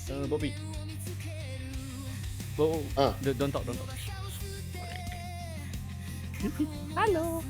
Bobby. Bo, Ah, don't talk, don't talk. Hello.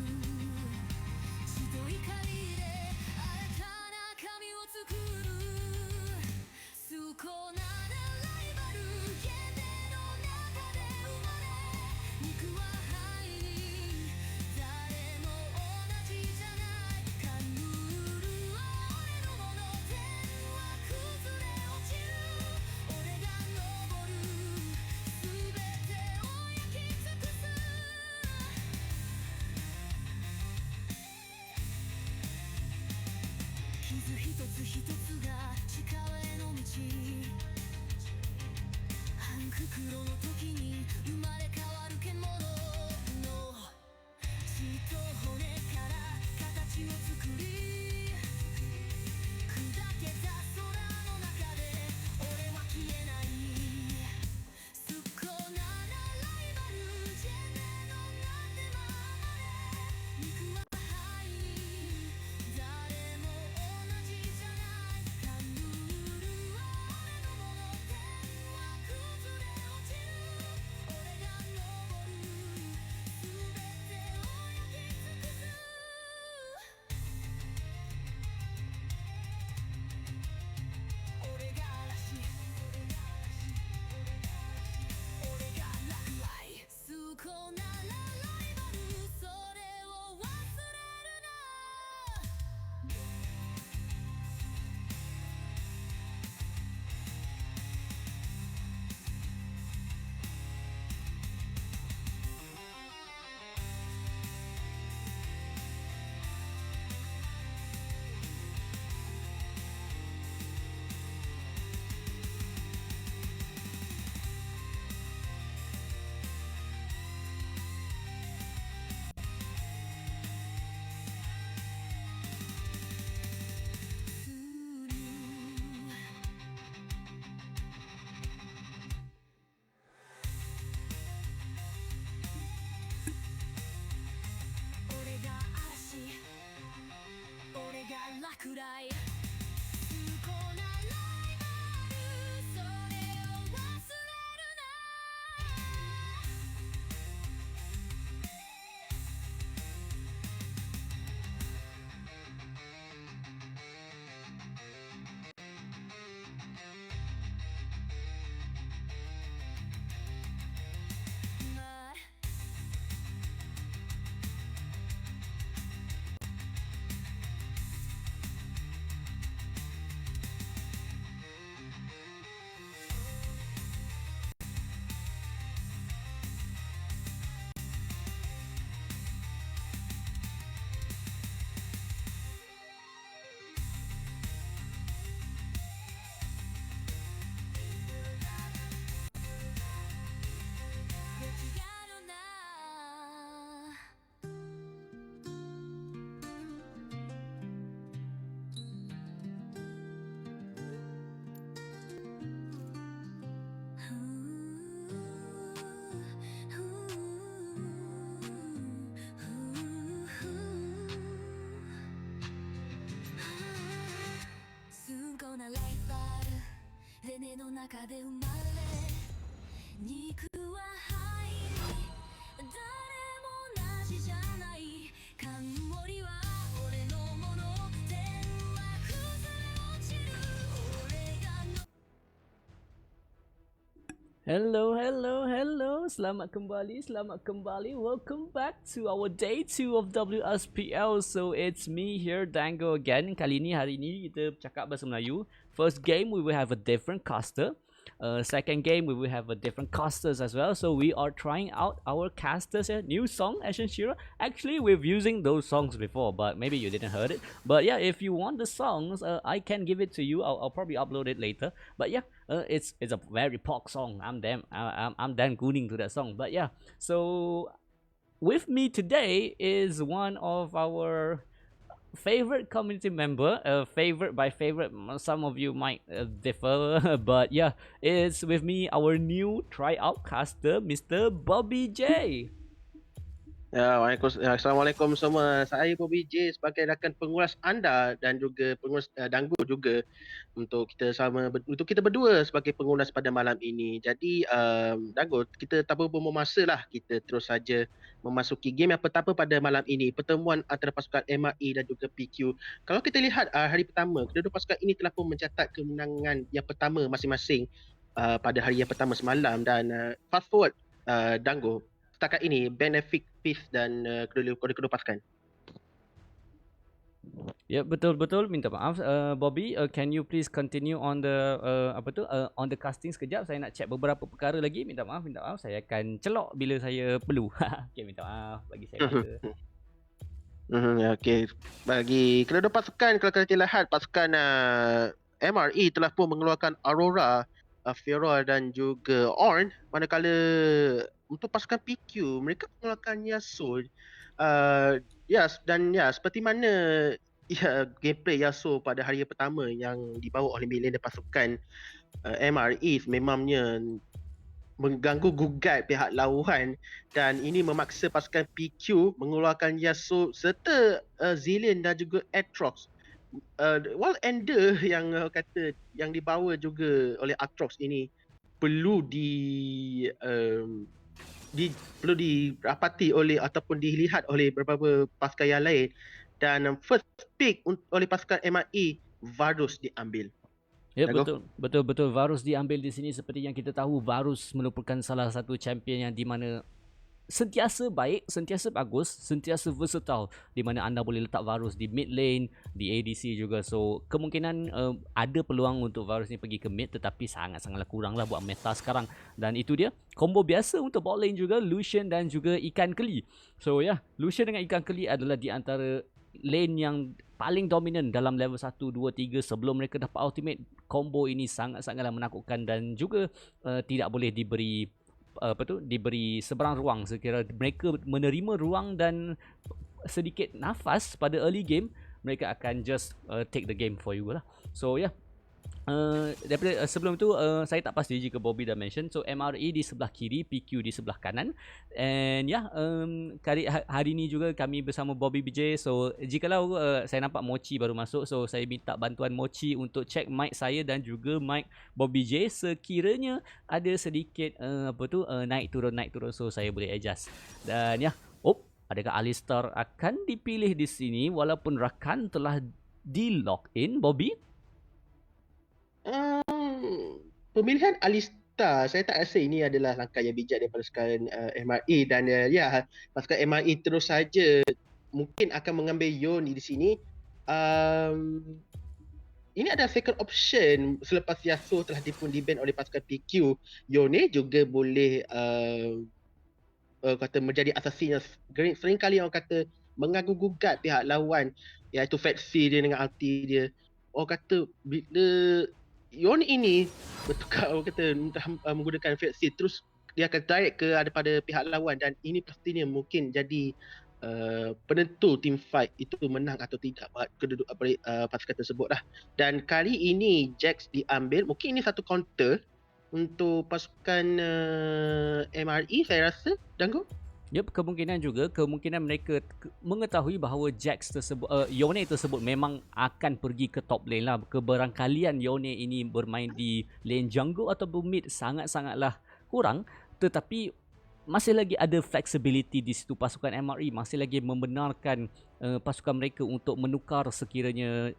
Hello, hello, hello. Selamat kembali, selamat kembali. Welcome back to our day 2 of WSPL. So it's me here, Dango again. Hari ini kita bercakap bahasa Melayu. First game we will have a different caster. Second game we will have a different casters as well. So we are trying out our casters here. New song, Ashen Shira. Actually, we've using those songs before, but maybe you didn't heard it. But yeah, if you want the songs, I can give it to you. I'll probably upload it later. But yeah, it's a very pop song. I'm damn gooning to that song. But yeah, so with me today is one of our favorite community member. Favorite by favorite, some of you might differ, but yeah, it's with me our new tryout caster, Mr. Bobby J. Ya, Assalamualaikum semua. Saya Bobby J sebagai rakan pengulas anda dan juga pengulas Danggu juga untuk untuk kita berdua sebagai pengulas pada malam ini. Jadi Danggu, kita tanpa buang masa lah, kita terus saja memasuki game yang pertama pada malam ini, pertemuan antara pasukan MRE dan juga PQ. Kalau kita lihat hari pertama, kedua pasukan ini telah pun mencatat kemenangan yang pertama masing-masing pada hari yang pertama semalam dan fast forward Danggu, setakat ini benefit peace dan kedua pasukan. Ya, betul-betul minta maaf Bobby, can you please continue on the on the casting sekejap. Saya nak check beberapa perkara lagi. Minta maaf. Saya akan celok bila saya perlu. Okey, minta maaf, bagi saya masa. Okey. Bagi kedua pasukan, kalau kita lihat pasukan MRE telah pun mengeluarkan Aurora, Fiora dan juga Ornn, manakala untuk pasukan PQ mereka mengeluarkan Yasuo. Seperti mana gameplay Yasuo pada hari pertama yang dibawa oleh milenial pasukan MRE memangnya mengganggu gugat pihak lawan dan ini memaksa pasukan PQ mengeluarkan Yasuo serta Zillion dan juga Aatrox. Wild Ender yang kata yang dibawa juga oleh Aatrox ini perlu perlu dirapati oleh ataupun dilihat oleh beberapa pasukan yang lain, dan first pick oleh pasukan MRE Varus diambil. Ya, betul. Varus diambil di sini. Seperti yang kita tahu, Varus merupakan salah satu champion yang di mana sentiasa baik, sentiasa bagus, sentiasa versatile, di mana anda boleh letak Varus di mid lane, di ADC juga. So kemungkinan ada peluang untuk Varus ni pergi ke mid, tetapi sangat-sangatlah kurang lah buat meta sekarang. Dan itu dia combo biasa untuk bot lane juga, Lucian dan juga ikan keli. So Lucian dengan ikan keli adalah di antara lane yang paling dominan dalam level 1, 2, 3 sebelum mereka dapat ultimate. Combo ini sangat-sangatlah menakutkan dan juga tidak boleh diberi seberang ruang. Sekiranya mereka menerima ruang dan sedikit nafas pada early game, mereka akan just take the game for you lah. So daripada sebelum tu saya tak pasti jika Bobby dah mention. So MRE di sebelah kiri, PQ di sebelah kanan. And hari ni juga kami bersama Bobby BJ. So jikalau saya nampak Mochi baru masuk, so saya minta bantuan Mochi untuk check mic saya dan juga mic Bobby J. Sekiranya ada sedikit naik turun, so saya boleh adjust. Dan adakah Alistar akan dipilih di sini walaupun rakan telah di-lock in, Bobby? Pemilihan Alistar, saya tak rasa ini adalah langkah yang bijak daripada pasukan MRE, dan pasukan MRE terus saja mungkin akan mengambil Yone di sini. Ini adalah second option selepas Yasuo telah di-ban oleh pasukan PQ. Yone juga boleh kata menjadi assassin yang sering kali orang kata mengganggu gugat pihak lawan, iaitu Wspl dia dengan ulti dia. Orang kata bila Yon ini bertukar, orang kata menggunakan Wspl, terus dia akan tarik ke daripada pihak lawan, dan ini pastinya mungkin jadi penentu team fight itu menang atau tidak kedua pasukan tersebut lah. Dan kali ini Jax diambil, mungkin ini satu counter untuk pasukan MRE saya rasa, Danggu. Kemungkinan mereka mengetahui bahawa Jax tersebut, Yone tersebut memang akan pergi ke top lane lah. Keberangkalian Yone ini bermain di lane jungle atau mid sangat-sangatlah kurang, tetapi masih lagi ada flexibility di situ. Pasukan MRE masih lagi membenarkan pasukan mereka untuk menukar sekiranya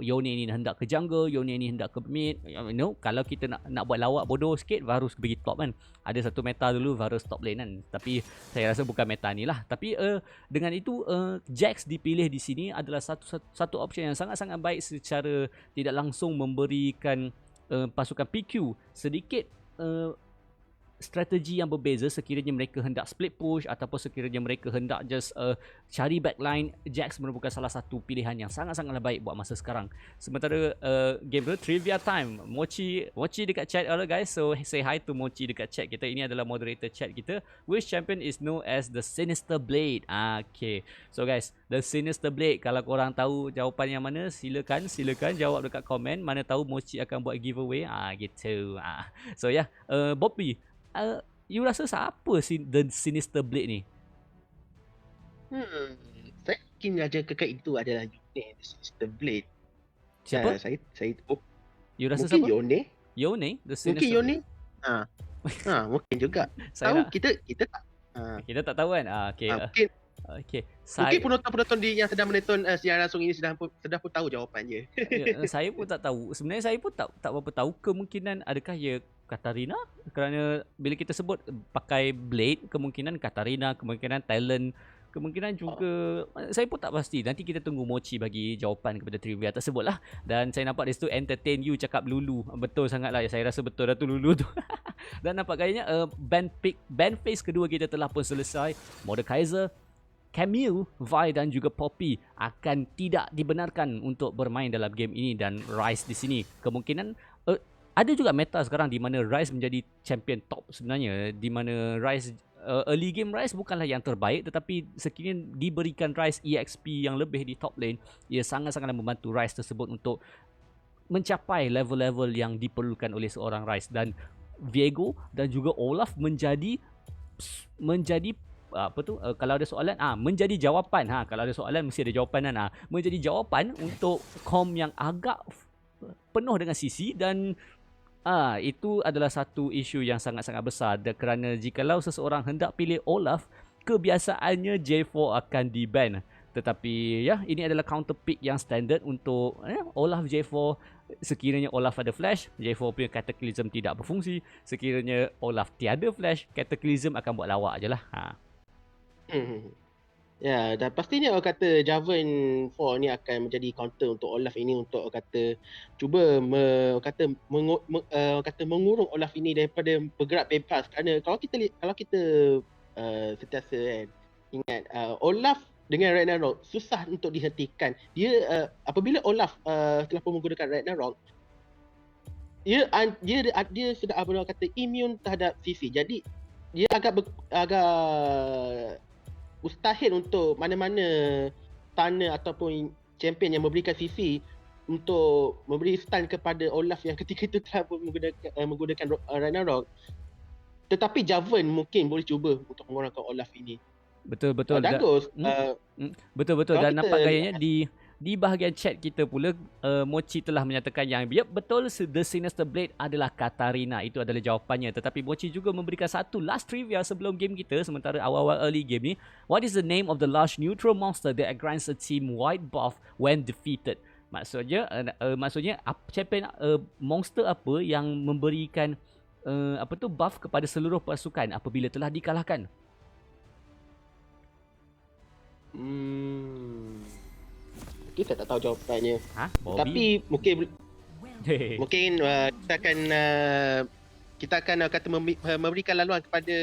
Yone ni hendak ke jungle, Yone ni hendak ke mid. Kalau kita nak buat lawak bodoh sikit, Varus pergi top kan. Ada satu meta dulu Varus top lane kan. Tapi saya rasa bukan meta ni lah. Tapi dengan itu Jax dipilih di sini adalah satu option yang sangat-sangat baik secara tidak langsung memberikan pasukan PQ sedikit strategi yang berbeza sekiranya mereka hendak split push ataupun sekiranya mereka hendak just cari backline. Jax merupakan salah satu pilihan yang sangat-sangatlah baik buat masa sekarang. Sementara game tu trivia time. Mochi dekat chat. Hello guys, so say hi to Mochi dekat chat kita. Ini adalah moderator chat kita. Which champion is known as the Sinister Blade? Okay, so guys, the Sinister Blade, kalau korang tahu jawapan yang mana, silakan jawab dekat komen. Mana tahu Mochi akan buat giveaway gitu. So Bobby, you rasa siapa the Sinister Blade ni? Saya mungkin raja kekal itu adalah Yone, Sister Blade. Siapa? Saya You rasa mungkin siapa? Yone. Yone, The Mungkin Sinister Blade. Yone. Ha. Mungkin juga. Saya Tahu nak kita tak. kita tak tahu kan. Okay. Mungkin Okay. mungkin Saya penonton-penonton yang sedang menonton siaran langsung ini sedang pun tahu jawapannya. saya pun tak tahu. Sebenarnya saya pun tak berapa tahu kemungkinan adakah ia Katarina, kerana bila kita sebut pakai blade, kemungkinan Katarina, kemungkinan talent, kemungkinan juga saya pun tak pasti. Nanti kita tunggu Mochi bagi jawapan kepada trivia tersebut lah. Dan saya nampak di situ entertain you cakap Lulu. Betul sangat lah. Saya rasa betul dah tu Lulu tu. Dan nampak gayanya band phase kedua kita telah pun selesai. Mordekaiser, Camille, Vi dan juga Poppy akan tidak dibenarkan untuk bermain dalam game ini, dan Rice di sini kemungkinan ada juga meta sekarang di mana Rice menjadi champion top sebenarnya, di mana Rice early game Rice bukanlah yang terbaik, tetapi sekiranya diberikan Rice EXP yang lebih di top lane, ia sangat-sangat membantu Rice tersebut untuk mencapai level-level yang diperlukan oleh seorang Rice. Dan Viego dan juga Olaf menjadi apa tu kalau ada soalan menjadi jawapan. Kalau ada soalan mesti ada jawapan kan. Menjadi jawapan untuk kom yang agak penuh dengan sisi, dan itu adalah satu isu yang sangat-sangat besar, kerana jikalau seseorang hendak pilih Olaf, kebiasaannya J4 akan di-ban. Tetapi ya, ini adalah counter pick yang standard untuk Olaf J4. Sekiranya Olaf ada flash, J4 punya Cataclysm tidak berfungsi. Sekiranya Olaf tiada flash, Cataclysm akan buat lawak je lah. Ya, dan pastinya orang kata Javan 4 ni akan menjadi counter untuk Olaf ini, untuk orang kata cuba mengurung Olaf ini daripada bergerak bebas. Kerana kalau kita sentiasa kan ingat Olaf dengan Ragnarok susah untuk dihentikan. Dia apabila Olaf telah pun menggunakan Ragnarok, dia sudah orang kata immune terhadap CC. Jadi dia agak mustahil untuk mana-mana tanah ataupun champion yang memberikan CC untuk memberi stun kepada Olaf yang ketika itu telah menggunakan Ragnarok. Tetapi Javan mungkin boleh cuba untuk mengurangkan Olaf ini. Betul. Bagus. Betul. Dan nampak gayanya di bahagian chat kita pula, Mochi telah menyatakan yang betul, The Sinister Blade adalah Katarina. Itu adalah jawapannya. Tetapi Mochi juga memberikan satu last trivia sebelum game kita, sementara awal-awal early game ni. What is the name of the large neutral monster that grants a team white buff when defeated? Maksudnya champion monster apa yang memberikan buff kepada seluruh pasukan apabila telah dikalahkan? Kita tak tahu jawapannya. Bobby? Tapi mungkin kita akan kata memberikan laluan kepada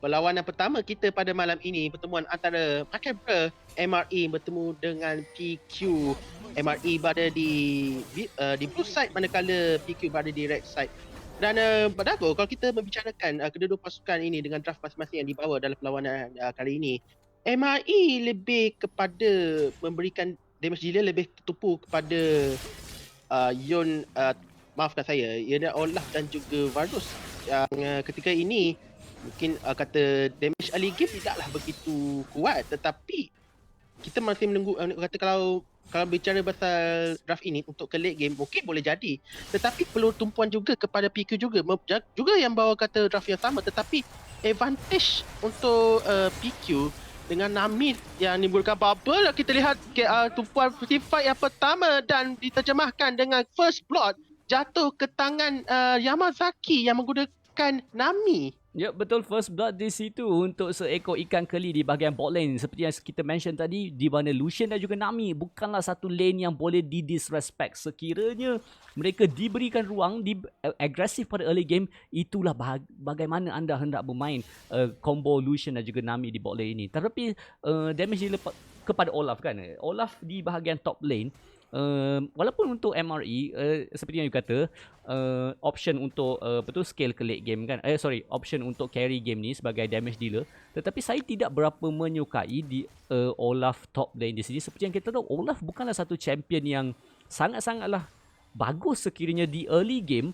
perlawanan pertama kita pada malam ini, pertemuan antara Macabre MRE bertemu dengan PQ. MRE berada di blue side, manakala PQ berada di red side. Dan pada aku, kalau kita membicarakan kedua-dua pasukan ini dengan draft masing-masing yang dibawa dalam perlawanan kali ini, MRE lebih kepada memberikan damage dealer lebih tertumpu kepada Yon, maafkan saya, ialah Olaf dan juga Varus yang ketika ini mungkin kata damage early game tidaklah begitu kuat, tetapi kita masih menunggu. Kata kalau bicara pasal draft ini untuk ke late game mungkin boleh jadi, tetapi perlu tumpuan juga kepada PQ juga yang bawa kata draft yang sama, tetapi advantage untuk PQ dengan Nami yang menimbulkan bubble. Kita lihat tumpuan fight yang pertama dan diterjemahkan dengan first blood jatuh ke tangan Yamazaki yang menggunakan Nami. Ya, betul, first blood di situ untuk seekor ikan keli di bahagian bot lane. Seperti yang kita mention tadi, di mana Lucian dan juga Nami bukanlah satu lane yang boleh di-disrespect. Sekiranya mereka diberikan ruang, agresif pada early game, itulah bagaimana anda hendak bermain combo Lucian dan juga Nami di bot lane ini. Tetapi damage kepada Olaf kan. Olaf di bahagian top lane, walaupun untuk MRE seperti yang you kata, option untuk scale ke late game kan, option untuk carry game ni sebagai damage dealer, tetapi saya tidak berapa menyukai di Olaf top lane di sini. Seperti yang kita tahu, Olaf bukanlah satu champion yang sangat-sangatlah bagus sekiranya di early game.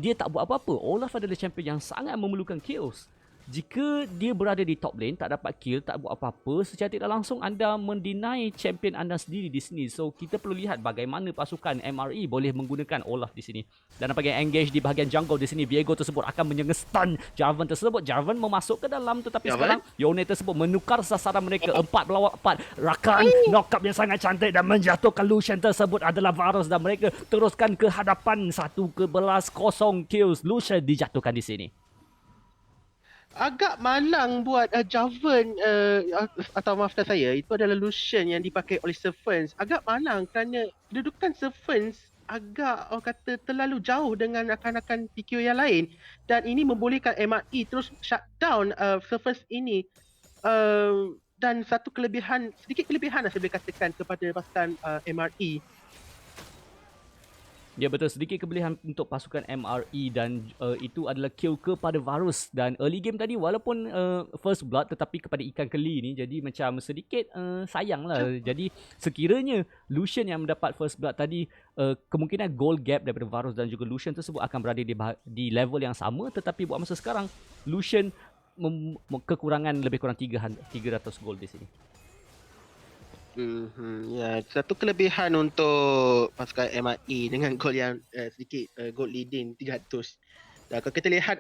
Dia tak buat apa-apa. Olaf adalah champion yang sangat memerlukan kills. jika dia berada di top lane, tak dapat kill, tak buat apa-apa, secara tidak langsung anda mendeny champion anda sendiri di sini. So kita perlu lihat bagaimana pasukan MRE boleh menggunakan Olaf di sini. Dan apabila engage di bahagian jungle di sini, Viego tersebut akan menyengestun Jarvan tersebut. Jarvan memasuk ke dalam, tetapi sekarang Yone tersebut menukar sasaran mereka 4 berlawan 4. Rakan knock up yang sangat cantik dan menjatuhkan Lucian tersebut adalah Varus, dan mereka teruskan ke hadapan 1-0 kills. Lucian dijatuhkan di sini. Agak malang buat Jarvan atau maafkan saya, itu adalah Lucian yang dipakai oleh Servants. Agak malang kerana kedudukan Servants agak orang kata terlalu jauh dengan rakan-rakan PQ yang lain, dan ini membolehkan MRE terus shutdown Servants ini. Dan satu kelebihan, sedikit kelebihan lah saya boleh katakan kepada pasukan MRE. Ya betul, sedikit kelebihan untuk pasukan MRE, dan itu adalah kill kepada Varus. Dan early game tadi walaupun first blood, tetapi kepada ikan keli ni, jadi macam sedikit sayang lah. Jadi sekiranya Lucian yang mendapat first blood tadi, kemungkinan goal gap daripada Varus dan juga Lucian tersebut akan berada di level yang sama. Tetapi buat masa sekarang, Lucian kekurangan lebih kurang 300 gold di sini. Ya, satu kelebihan untuk pasukan MRE dengan gol yang sedikit gol leading 300. Dan kalau kita lihat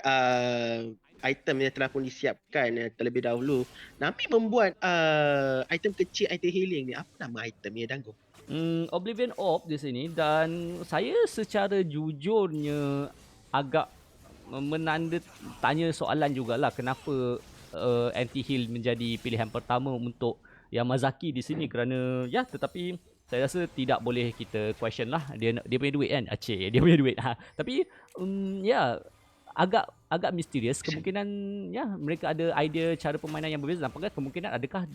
item yang telah pun disiapkan terlebih dahulu, Nami membuat item kecil, item healing ni. Apa nama itemnya, Danggo? Oblivion Orb di sini, dan saya secara jujurnya agak tanya soalan jugalah kenapa anti-heal menjadi pilihan pertama untuk Yamazaki di sini, kerana ya, tetapi saya rasa tidak boleh kita question lah, dia punya duit kan, dia punya duit. Tapi ya, agak misterius. Kemungkinan ya, mereka ada idea cara permainan yang berbeza. Nampaknya kemungkinan adakah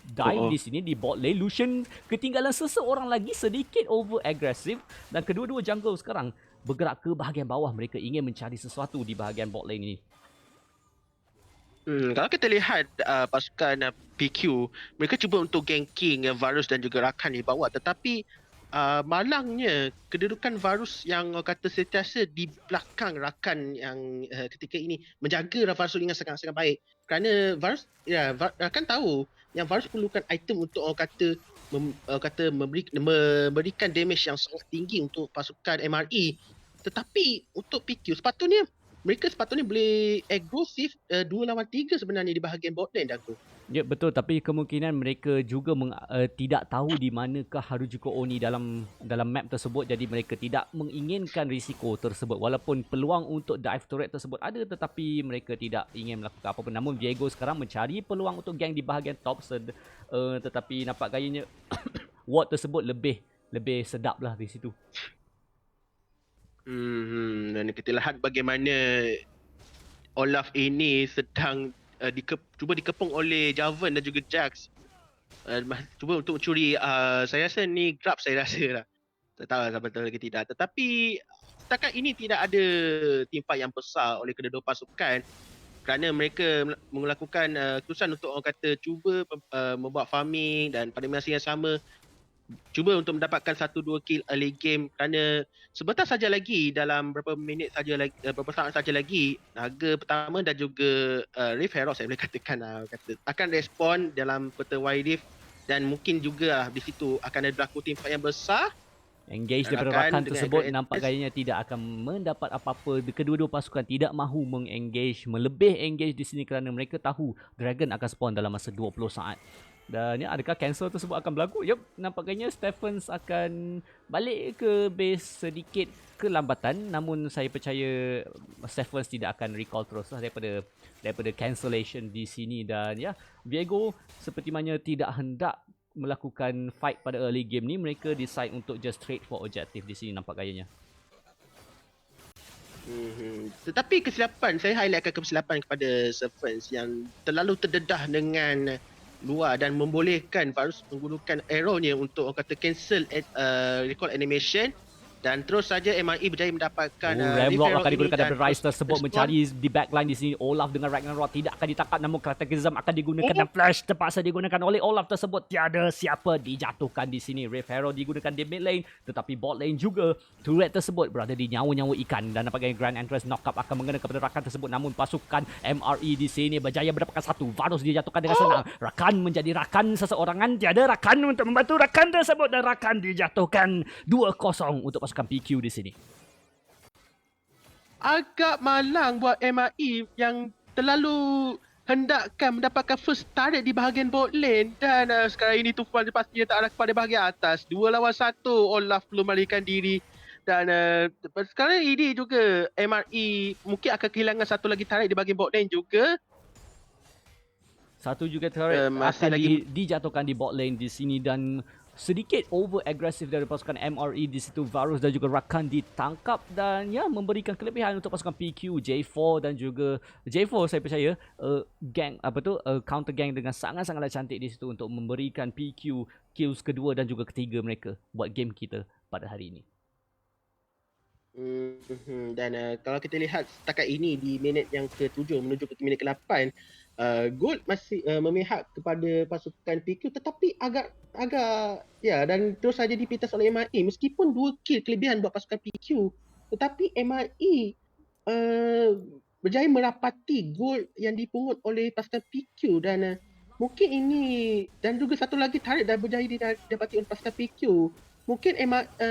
dive di sini di bot lane. Lucian ketinggalan seseorang lagi, sedikit over aggressive, dan kedua-dua jungle sekarang bergerak ke bahagian bawah. Mereka ingin mencari sesuatu di bahagian bot lane ini. Kalau kita lihat pasukan PQ, mereka cuba untuk ganking Varus dan juga rakan di bawah, tetapi malangnya kedudukan Varus yang kata sentiasa di belakang rakan yang ketika ini menjaga Varus dengan sangat-sangat baik. Kerana Varus, rakan tahu yang Varus perlukan item untuk memberikan damage yang sangat tinggi untuk pasukan MRE. Tetapi untuk PQ mereka sepatutnya boleh agresif 2 lawan 3 sebenarnya di bahagian bot lane, Dago. Ya betul, tapi kemungkinan mereka juga tidak tahu di manakah Harujuku Oni dalam map tersebut, jadi mereka tidak menginginkan risiko tersebut. Walaupun peluang untuk dive turret tersebut ada, tetapi mereka tidak ingin melakukan apa-apa. Namun Viego sekarang mencari peluang untuk gang di bahagian top, tetapi nampak gayanya ward tersebut lebih sedap lah di situ. Dan kita lihat bagaimana Olaf ini sedang cuba dikepung oleh Jarvan dan juga Jax. Cuba untuk mencuri, saya rasa ni grab, saya rasa lah. Tak tahu lah betul ke tidak. Tetapi setakat ini tidak ada team fight yang besar oleh kedua-dua pasukan, kerana mereka melakukan keputusan untuk orang kata cuba membuat farming, dan pada masa yang sama cuba untuk mendapatkan 1-2 kill early game, kerana sebentar saja lagi, dalam beberapa saat saja lagi, naga pertama dan juga Rift Herald saya boleh katakan akan respon dalam peta Y Rift, dan mungkin juga di situ akan ada berlaku team fight yang besar. Engage daripada rakan tersebut nampak gayanya tidak akan mendapat apa-apa. Kedua-dua pasukan tidak mahu melebih engage di sini, kerana mereka tahu Dragon akan spawn dalam masa 20 saat. Dan ya, adakah cancel tersebut akan berlaku? Yup, nampaknya Stephens akan balik ke base sedikit kelambatan. Namun saya percaya Stephens tidak akan recall terus lah daripada cancellation di sini. Dan ya, Viego seperti mana tidak hendak melakukan fight pada early game ni. Mereka decide untuk just trade for objective di sini nampak gayanya. Tetapi kesilapan, saya highlightkan kesilapan kepada Stephens yang terlalu terdedah dengan luar dan membolehkan Varus menggunakan arrow-nya untuk orang kata cancel recall animation, Dan terus saja MRE berjaya mendapatkan Ramlock referral akan ini digunakan dan daripada Rice terus tersebut respon. mencari di backline di sini. Olaf dengan Ragnarok tidak akan ditangkap, namun Cataclysm akan digunakan dan Flash terpaksa digunakan oleh Olaf tersebut. Tiada siapa dijatuhkan di sini. Rift Herald digunakan di mid lane, tetapi bot lane juga turret tersebut berada di nyawa-nyawa ikan dan nampaknya Grand Entrance knock-up akan mengena kepada rakan tersebut, namun pasukan MRE di sini berjaya mendapatkan satu. Varus dijatuhkan dengan senang. Rakan menjadi rakan seseorangan, tiada rakan untuk membantu rakan tersebut dan rakan dijatuhkan 2-0 untuk pasukan PQ di sini. Agak malang buat MRE yang terlalu hendakkan mendapatkan first turret di bahagian bot lane dan sekarang ini Tufan pastinya tak arah kepada bahagian atas. 2 lawan 1, Olaf perlu melarikan diri dan sekarang ini juga MRE mungkin akan kehilangan satu lagi turret di bahagian bot lane juga. Satu juga turret masih akan lagi dijatuhkan di bot lane di sini dan sedikit over agresif dari pasukan MRE di situ. Varus dan juga Rakan ditangkap dan ya memberikan kelebihan untuk pasukan PQ. J4 dan juga J4 saya percaya gang counter gang dengan sangat-sangat cantik di situ untuk memberikan PQ kills kedua dan juga ketiga mereka buat game kita pada hari ini. Dan kalau kita lihat setakat ini di minit yang ke-7 menuju ke minit ke-8, Gold masih memihak kepada pasukan PQ tetapi agak ya, dan terus saja dipitas oleh MRE meskipun 2 kill kelebihan buat pasukan PQ, tetapi MRE berjaya merapati Gold yang dipungut oleh pasukan PQ dan mungkin ini dan juga satu lagi turret dah berjaya didapati oleh pasukan PQ. Mungkin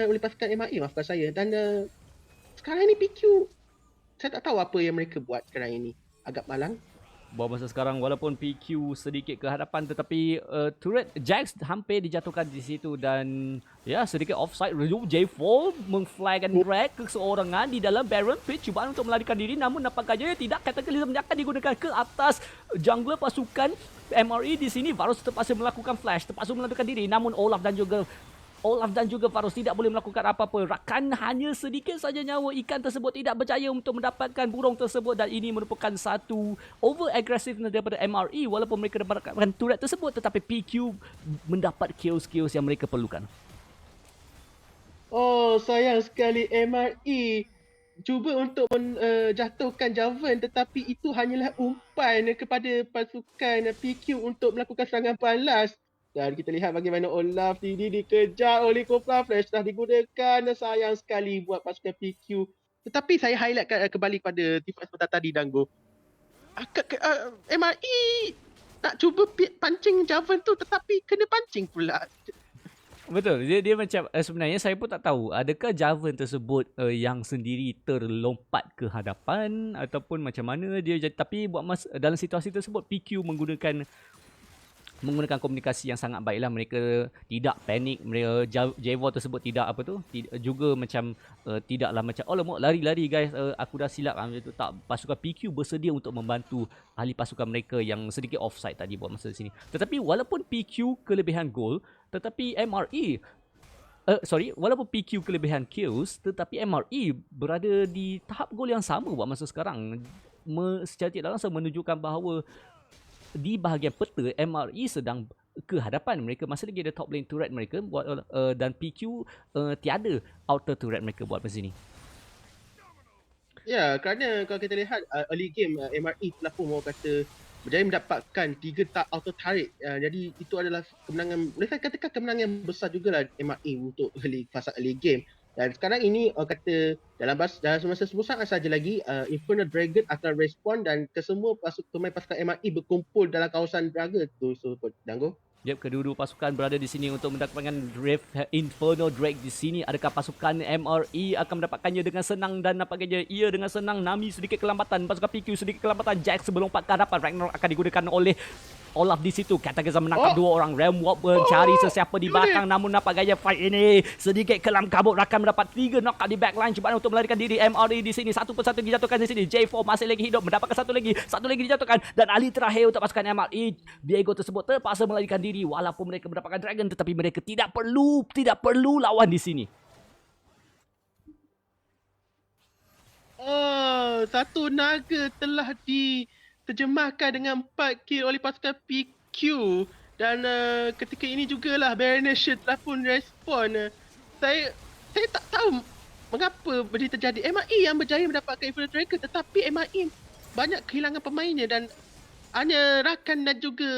oleh pasukan MRE, maafkan saya, dan sekarang ni PQ saya tak tahu apa yang mereka buat sekarang ini. Agak malang. Buat masa sekarang walaupun PQ sedikit ke hadapan tetapi turret Jax hampir dijatuhkan di situ dan ya sedikit offside. J4 mengflagkan drag keseorangan di dalam Baron Pit, cubaan untuk melarikan diri namun nampaknya tidak. Cataclysm akan digunakan ke atas jungler pasukan MRE di sini. Varus terpaksa melakukan flash, terpaksa melarikan diri, namun Olaf dan juga Varus tidak boleh melakukan apa-apa. Rakan hanya sedikit saja nyawa ikan tersebut tidak berjaya untuk mendapatkan burung tersebut dan ini merupakan satu over aggressiveness daripada MRE walaupun mereka dapatkan turret tersebut tetapi PQ mendapat kills yang mereka perlukan. Oh, sayang sekali MRE cuba untuk menjatuhkan Javan tetapi itu hanyalah umpan kepada pasukan PQ untuk melakukan serangan balas. Dan kita lihat bagaimana Olaf ini dikejar oleh Cobra Flash dah digunakan. Sayang sekali buat pasukan PQ. Tetapi saya highlightkan kembali pada tifa sebentar tadi, Danggo. MRE nak cuba pancing Javan tu tetapi kena pancing pula. Betul, dia macam sebenarnya saya pun tak tahu adakah Javan tersebut yang sendiri terlompat ke hadapan ataupun macam mana dia, tapi buat dalam situasi tersebut PQ menggunakan komunikasi yang sangat baiklah. Mereka tidak panik, mereka J4 tersebut tidak juga macam tidaklah macam oh lari-lari guys, aku dah silap macam tu. Tak, pasukan PQ bersedia untuk membantu ahli pasukan mereka yang sedikit offside tadi buat masa di sini. Tetapi walaupun PQ kelebihan gol, tetapi MRE walaupun PQ kelebihan kills, tetapi MRE berada di tahap gol yang sama buat masa sekarang. Secara tidak langsung menunjukkan bahawa di bahagian peta MRE sedang ke hadapan. Mereka masih lagi ada top lane turret mereka buat dan PQ tiada outer turret mereka buat masa ni. Ya, kerana kalau kita lihat early game MRE telah pun mau kata berjaya mendapatkan 3 auto turret. Jadi itu adalah kemenangan, boleh saya katakan kemenangan yang besar jugalah MRE untuk fasa early game. Dan sekarang ini kata dalam semasa sebuah saat saja lagi Infernal Dragon akan respon dan kesemua pemain pasukan MRE berkumpul dalam kawasan Braga tu. So, Danggo. Yep, kedua-dua pasukan berada di sini untuk mendapatkan Rift Inferno Drake di sini. Adakah pasukan MRE akan mendapatkannya dengan senang dan nampaknya ia dengan senang. Nami sedikit kelambatan, pasukan PQ sedikit kelambatan. Jack sebelum lompat ke hadapan, Ragnarok akan digunakan oleh Olaf di situ. Cataclysm menangkap 2 orang. Ramwalk mencari sesiapa di belakang, namun nampak gaya fight ini sedikit kelam kabut. Rakan mendapat 3 knockout di backline, cubaan untuk melarikan diri. MRE di sini satu persatu dijatuhkan di sini. J4 masih lagi hidup, mendapatkan satu lagi dijatuhkan dan ahli terakhir untuk pasukan MRE. Diego tersebut terpaksa melarikan diri walaupun mereka mendapatkan dragon, tetapi mereka tidak perlu lawan di sini. Oh, satu naga telah diterjemahkan dengan 4 kill oleh pasukan PQ dan ketika ini jugalah Baroness telah pun respon. Saya tak tahu mengapa benda terjadi? MIE yang berjaya mendapatkan Infinite Dragon, tetapi MIE banyak kehilangan pemainnya dan hanya Rakan dan juga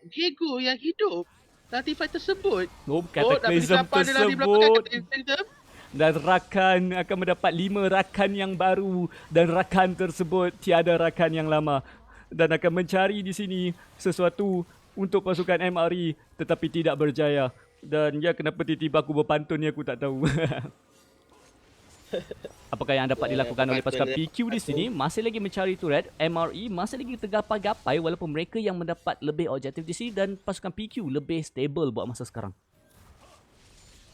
Diego yang hidup dalam teamfight tersebut. Dapat Cataclysm kesilapan adalah di belakang tersebut. Cataclysm. Dan rakan akan mendapat 5 rakan yang baru. Dan rakan tersebut tiada rakan yang lama. Dan akan mencari di sini sesuatu untuk pasukan MRE tetapi tidak berjaya. Dan ya, kenapa tiba-tiba aku berpantun ni aku tak tahu. Apakah yang dapat dilakukan oleh pasukan PQ di sini? Masih lagi mencari turret. MRE masih lagi tergapai-gapai walaupun mereka yang mendapat lebih objektif di sini dan pasukan PQ lebih stable buat masa sekarang.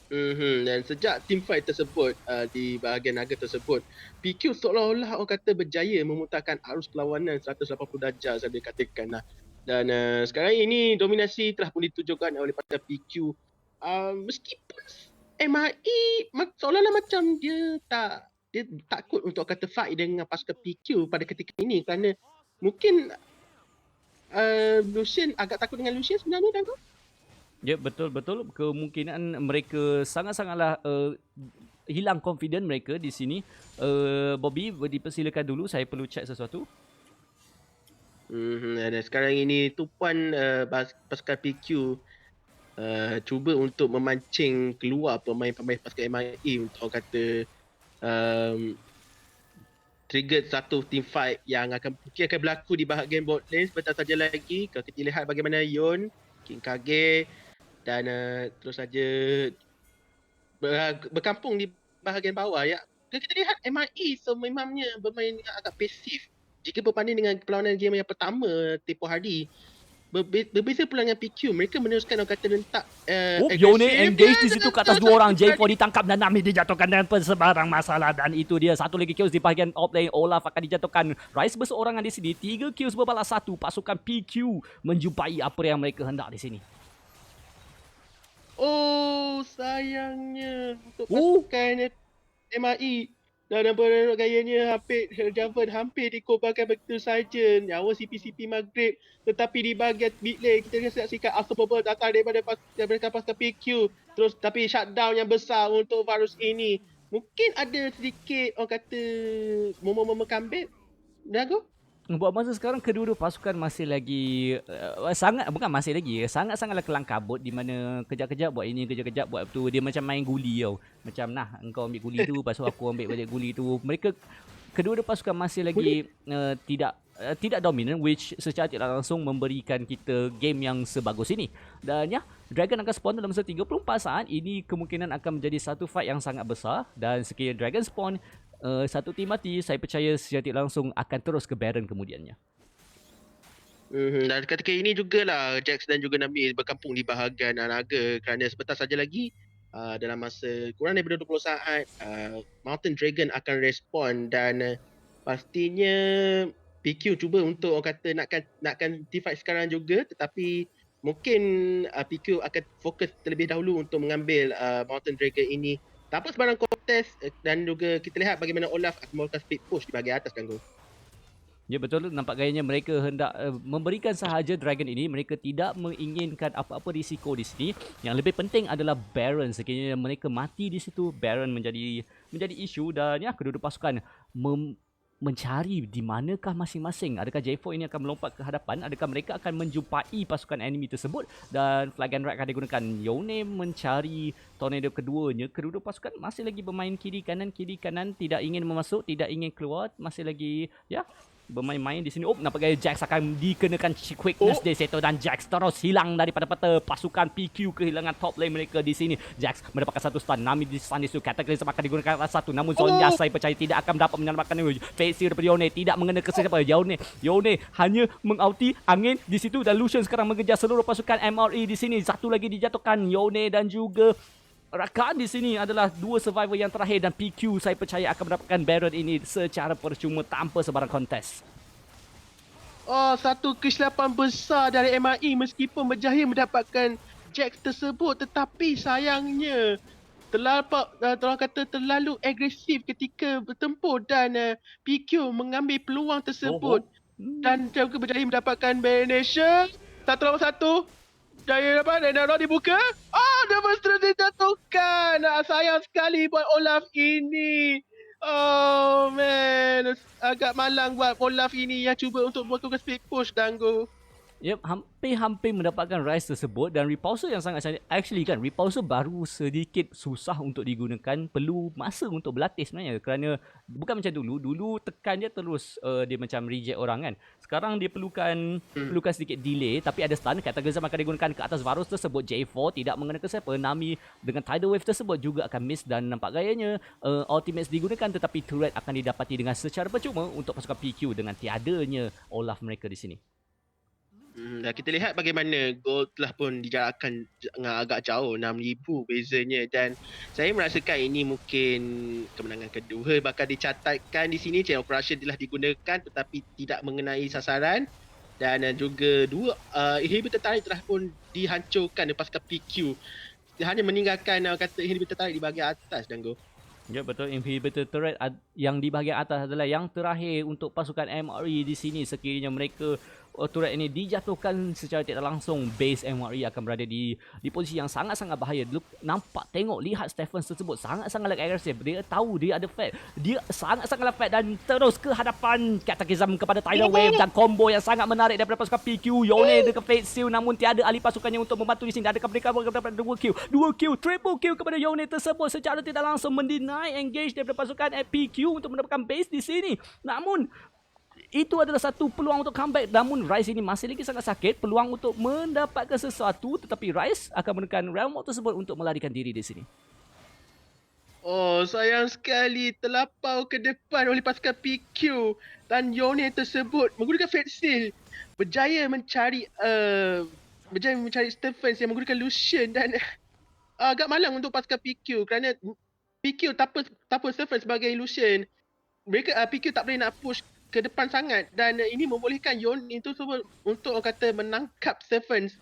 Dan sejak teamfight tersebut di bahagian naga tersebut, PQ seolah-olah orang kata berjaya memutarkan arus perlawanan 180 darjah saya boleh katakan lah. Dan sekarang ini dominasi telah pun ditujukan oleh pasukan PQ. Meskipun MIE seolah-olah macam dia takut untuk kata fight dengan pasukan PQ pada ketika ini kerana mungkin Lucian agak takut dengan Lucian sebenarnya, Dago? Ya, betul-betul. Kemungkinan mereka sangat-sangatlah hilang confident mereka di sini. Bobby, dipersilakan dulu. Saya perlu check sesuatu. Dan sekarang ini tupuan pasukan PQ cuba untuk memancing keluar pemain-pemain pasukan MIA untuk orang kata trigger satu team fight yang mungkin akan berlaku di bahagian bot lane sebentar saja lagi. Kalau kita lihat bagaimana Yon, King Kage dan terus saja berkampung di bahagian bawah ya. Kalau kita lihat MIE sememangnya bermain agak pasif jika berbanding dengan perlawanan game yang pertama tempoh hari. Berbeza pula dengan PQ, mereka meneruskan orang kata rentak Yone engage di situ ke atas dua orang. J4 ditangkap dan Nami dijatuhkan dan sebarang masalah. Dan itu dia, satu lagi kills di bahagian top lane. Olaf akan dijatuhkan. Rice berseorangan di sini, 3 kills berbalas 1. Pasukan PQ menjumpai apa yang mereka hendak di sini. Oh, sayangnya untuk pasukan MIE. Dan nampak gayanya Javan hampir dikorbankan begitu saja. Nyawa CP-CP Maghrib. Tetapi di bahagian mid lane kita saksikan Unstoppable datang daripada pasukan PQ. Terus tapi shutdown yang besar untuk virus ini. Mungkin ada sedikit orang kata momen-momen comeback. Dago? Buat masa sekarang kedua-dua pasukan masih lagi sangat-sangatlah kelang kabut di mana kejap-kejap buat ini, kejap-kejap buat tu. Dia macam main guli tau. Macam engkau ambil guli tu, lepas tu aku ambil balik guli tu. Mereka kedua-dua pasukan masih lagi tidak dominant, which secara tidak langsung memberikan kita game yang sebagus ini. Dan ya, Dragon akan spawn dalam masa 34 saat. Ini kemungkinan akan menjadi satu fight yang sangat besar. Dan sekiranya Dragon spawn, satu tim mati, saya percaya secara tidak langsung akan terus ke Baron kemudiannya. Dan ketika ini jugalah Jax dan juga Nabil berkampung di bahagian naga kerana sebentar saja lagi dalam masa kurang daripada 20 saat Mountain Dragon akan respon dan pastinya PQ cuba untuk orang kata nakkan team fight sekarang juga, tetapi mungkin PQ akan fokus terlebih dahulu untuk mengambil Mountain Dragon ini tanpa sebarang kontes dan juga kita lihat bagaimana Olaf akan melakukan speed push di bahagian atas, Ganggu. Ya betul, nampak gayanya mereka hendak memberikan sahaja Dragon ini. Mereka tidak menginginkan apa-apa risiko di sini. Yang lebih penting adalah Baron. Sekiranya mereka mati di situ, Baron menjadi isu. Dan ya, kedua-dua pasukan mencari di manakah masing-masing. Adakah J4 ini akan melompat ke hadapan? Adakah mereka akan menjumpai pasukan enemy tersebut? Dan flag and right akan digunakan. Yone mencari tornado keduanya. Kedua-dua pasukan masih lagi bermain kiri kanan, tidak ingin memasuk, tidak ingin keluar, masih lagi ya bermain-main di sini. Nampak gaya Jax akan dikenakan quickness di situ dan Jax terus hilang daripada peta. Pasukan PQ kehilangan top lane mereka di sini. Jax mendapatkan satu stun. Nami di stun di situ. Cataclysm akan digunakan satu. Namun Zonya saya percaya tidak akan dapat menyelamatkan face daripada Yone. Tidak mengena ke siapa. Yone hanya mengauti angin di situ dan Lucian sekarang mengejar seluruh pasukan MRE di sini. Satu lagi dijatuhkan. Yone dan juga Rakan di sini adalah dua survivor yang terakhir dan PQ saya percaya akan mendapatkan Baron ini secara percuma tanpa sebarang kontes. Satu kesilapan besar dari MIE meskipun berjaya mendapatkan Jax tersebut, tetapi sayangnya terlalu agresif ketika bertempur dan PQ mengambil peluang tersebut dan juga berjaya mendapatkan Baronation. 1 lawan 1. Daya apa? Dan orang dibuka. Dapat terus dijatuhkan. Sayang sekali buat Olaf ini. Oh man, agak malang buat Olaf ini yang cuba untuk melakukan speed push Dango. Yep, hampir-hampir mendapatkan Rise tersebut dan repulsor yang sangat cantik. Actually kan, repulsor baru sedikit susah untuk digunakan, perlu masa untuk berlatih sebenarnya kerana bukan macam dulu. Dulu tekan dia terus dia macam reject orang kan. Sekarang dia perlukan sedikit delay tapi ada stun. Cataclysm akan digunakan ke atas Varus tersebut. J4 tidak mengenakan siapa. Nami dengan Tidal Wave tersebut juga akan miss dan nampak gayanya ultimates digunakan tetapi turret akan didapati dengan secara percuma untuk pasukan PQ dengan tiadanya Olaf mereka di sini. Dan kita lihat bagaimana gol telah pun dijarakkan agak jauh, 6,000 bezanya, dan saya merasakan ini mungkin kemenangan kedua bakal dicatatkan di sini. Chain Operation telah digunakan tetapi tidak mengenai sasaran dan juga dua inhibitor tarik telah pun dihancurkan oleh pasukan PQ. Dia hanya meninggalkan kata inhibitor tarik di bahagian atas, Dango. Ya betul, inhibitor turret yang di bahagian atas adalah yang terakhir untuk pasukan MRE di sini. Sekiranya mereka turret ini dijatuhkan secara tidak langsung, base MRE akan berada di posisi yang sangat-sangat bahaya. Nampak, tengok, lihat Stephens tersebut sangat-sangat agresif. Dia tahu dia ada fat. Dia sangat-sangat fat dan terus ke hadapan Cataclysm kepada Tidal Wave dan combo yang sangat menarik daripada pasukan PQ. Yone dengan Wspl namun tiada ahli pasukannya untuk membantu di sini. Adakah mereka mendapat 2 kill, triple kill kepada Yone tersebut secara tidak langsung mendeny engage daripada pasukan PQ untuk mendapatkan base di sini. Namun itu adalah satu peluang untuk comeback. Namun Rise ini masih lagi sangat sakit. Peluang untuk mendapatkan sesuatu tetapi Rise akan menekan Realm Walk tersebut untuk melarikan diri di sini. Oh, sayang sekali terlapau ke depan oleh pasukan PQ dan Yone tersebut menggunakan Wspl berjaya mencari Stephens yang menggunakan Lucian dan agak malang untuk pasukan PQ kerana PQ tak apa Stephens sebagai Lucian. Mereka PQ tak boleh nak push ke depan sangat dan ini membolehkan Yone itu semua untuk orang kata menangkap Stephens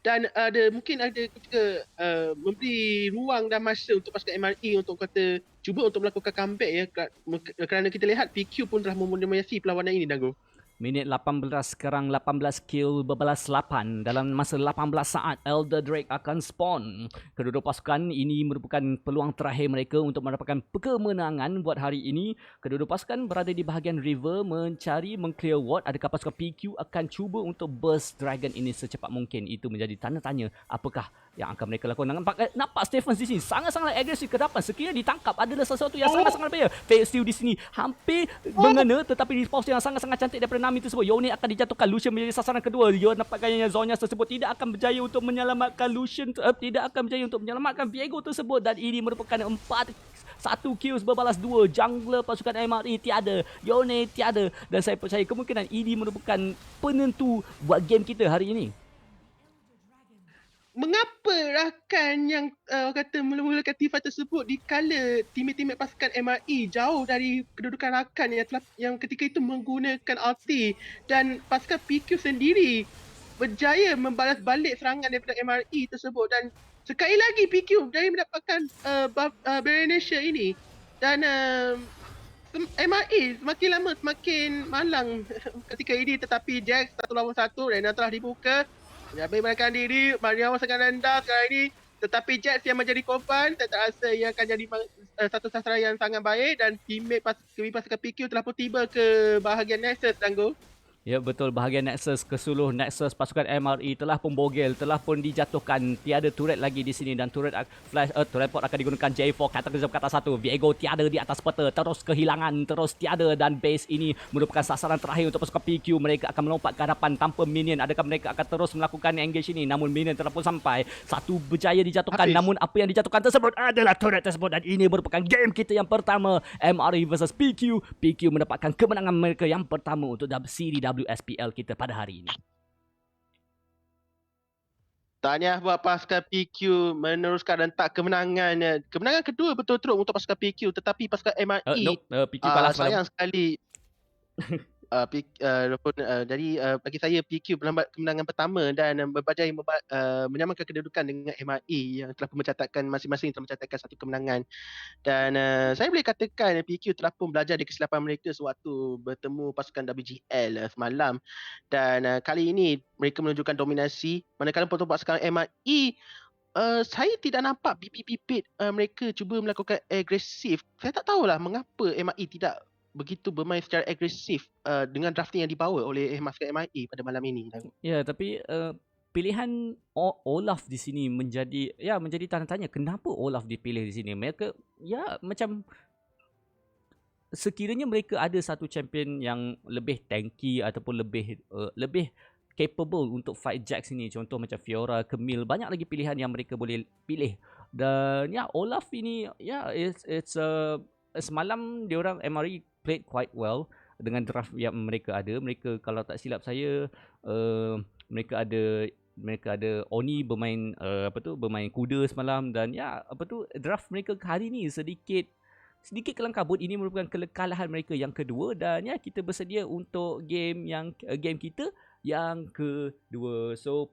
dan mungkin ada juga memberi ruang dan masa untuk pasukan MRE untuk kata cuba untuk melakukan comeback ya, kerana kita lihat PQ pun telah memendominasi perlawanan ini, Dango. Minit 18 sekarang 18 kill berbalas 8. Dalam masa 18 saat Elder Drake akan spawn. Kedua-dua pasukan ini merupakan peluang terakhir mereka untuk mendapatkan kemenangan buat hari ini. Kedua-dua pasukan berada di bahagian river mencari mengclear ward. Adakah pasukan PQ akan cuba untuk burst dragon ini secepat mungkin? Itu menjadi tanda tanya apakah yang akan mereka lakukan. Nampak Stephens di sini sangat-sangat agresif ke depan. Sekiranya ditangkap adalah sesuatu yang sangat-sangat bahaya. Wspl di sini hampir mengena tetapi repulse yang sangat-sangat cantik daripada Nami tersebut. Yone akan dijatuhkan. Lucian menjadi sasaran kedua. Dia nampak gayanya Zhonya tersebut tidak akan berjaya untuk menyelamatkan Lucian. Tidak akan berjaya untuk menyelamatkan Viego tersebut. Dan ini merupakan 1 kills berbalas 2. Jungler pasukan MRE tiada. Yone tiada. Dan saya percaya kemungkinan ini merupakan penentu buat game kita hari ini. Mengapa rakan yang kata mula-mulakan T5 tersebut dikala teammate pasukan MRE jauh dari kedudukan rakan yang ketika itu menggunakan ulti dan pasukan PQ sendiri berjaya membalas balik serangan daripada MRE tersebut dan sekali lagi PQ berjaya mendapatkan Baronasia ini dan MRE semakin lama semakin malang ketika ini tetapi Jax 1 lawan 1 Rena telah dibuka. Nabi menekan diri, Mariam sangat rendah sekarang ini. Tetapi Jax yang menjadi korban, saya tak rasa ia akan jadi satu sasaran yang sangat baik dan teammate pasukan PQ telah pun tiba ke bahagian Nexus, Dango. Ya betul, bahagian Nexus keseluruh Nexus pasukan MRE telah pun bogel, telah pun dijatuhkan. Tiada turret lagi di sini dan turret flash turret port akan digunakan J4 Cataclysm kata 1. Viego tiada di atas peta, terus kehilangan, terus tiada dan base ini merupakan sasaran terakhir untuk pasukan PQ. Mereka akan melompat ke hadapan tanpa minion. Adakah mereka akan terus melakukan engage ini? Namun minion telah pun sampai. Satu berjaya dijatuhkan. Habis. Namun apa yang dijatuhkan tersebut adalah turret tersebut dan ini merupakan game kita yang pertama. MRE versus PQ. PQ mendapatkan kemenangan mereka yang pertama untuk siri Wspl kita pada hari ini. Tahniah buat pasukan PQ meneruskan rentak kemenangan. Kemenangan kedua betul-betul untuk pasukan PQ tetapi pasukan MRE PQ kalah sayang sekali. Jadi bagi saya PQ kemenangan pertama dan berbagai menyamakan kedudukan dengan MIA yang telah mencatatkan masing-masing telah mencatatkan satu kemenangan. Dan saya boleh katakan PQ telah pun belajar dari kesilapan mereka sewaktu bertemu pasukan WGL semalam. Dan kali ini mereka menunjukkan dominasi, manakala untuk pasukan MIA saya tidak nampak bibit-bibit mereka cuba melakukan agresif. Saya tak tahulah mengapa MIA tidak begitu bermain secara agresif dengan drafting yang dibawa oleh pasukan MIA pada malam ini. Ya, tapi pilihan Olaf di sini menjadi tanda tanya kenapa Olaf dipilih di sini. Mereka macam sekiranya mereka ada satu champion yang lebih tanky ataupun lebih capable untuk fight Jax ini, contoh macam Fiora, Camille, banyak lagi pilihan yang mereka boleh pilih. Dan Olaf ini it's semalam diorang MRE played quite well dengan draft yang mereka ada. Mereka kalau tak silap saya mereka ada Oni bermain bermain kuda semalam, dan draft mereka hari ni sedikit kelang kabut. Ini merupakan kekalahan mereka yang kedua, dan kita bersedia untuk game kita yang kedua. So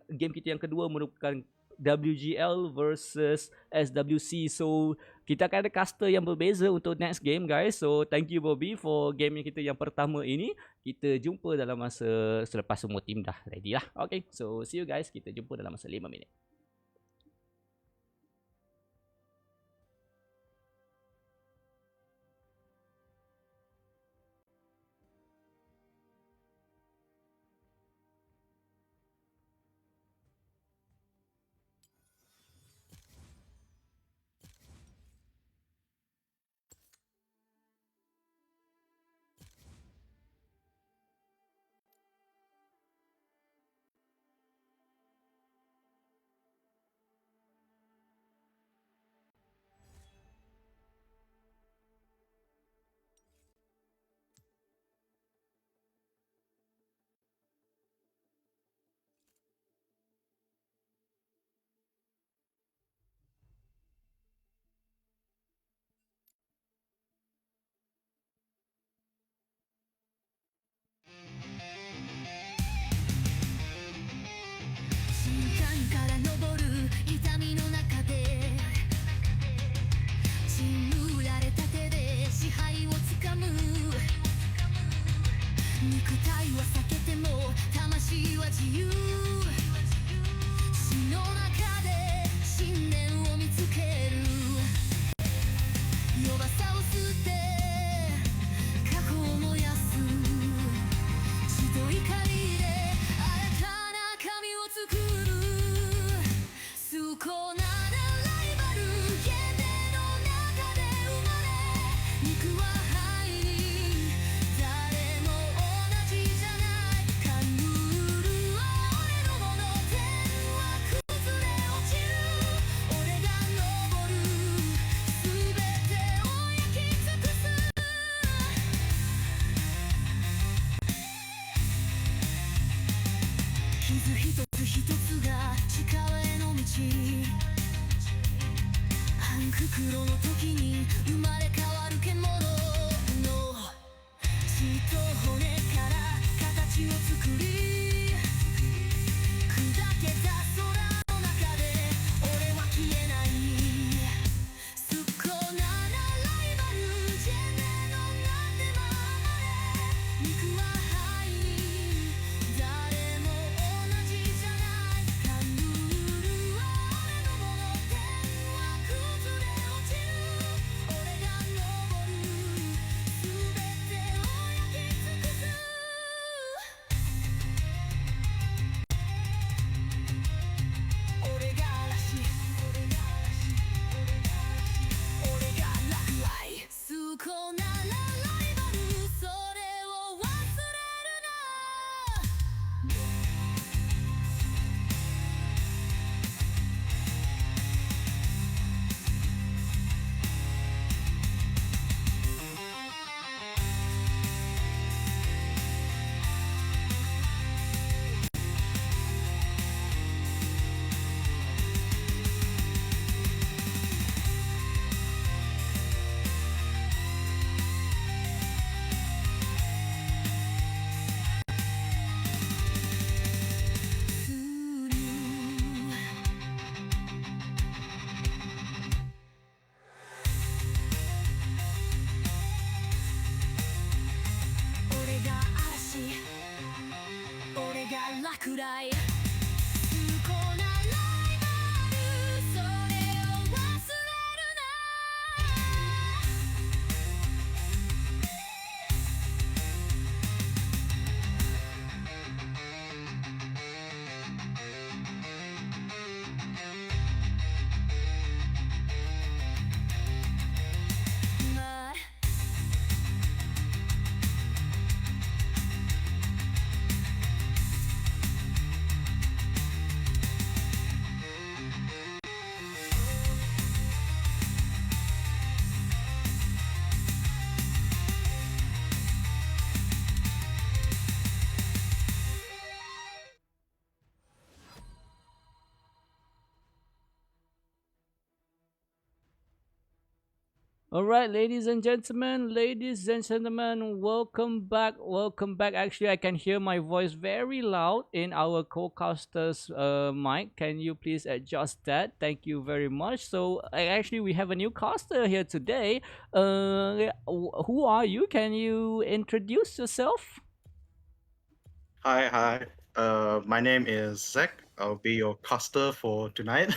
game kita yang kedua merupakan WGL versus SWC. So kita akan ada caster yang berbeza untuk next game, guys. So thank you Bobby for game kita yang pertama ini. Kita jumpa dalam masa selepas semua tim dah ready lah. Okay, so see you guys. Kita jumpa dalam masa 5 minit. くらい不幸なライバルそれを忘れるな All right, ladies and gentlemen, welcome back. Welcome back. Actually, I can hear my voice very loud in our co-caster's mic. Can you please adjust that? Thank you very much. So, actually, we have a new caster here today. Who are you? Can you introduce yourself? Hi. My name is Zach. I'll be your caster for tonight.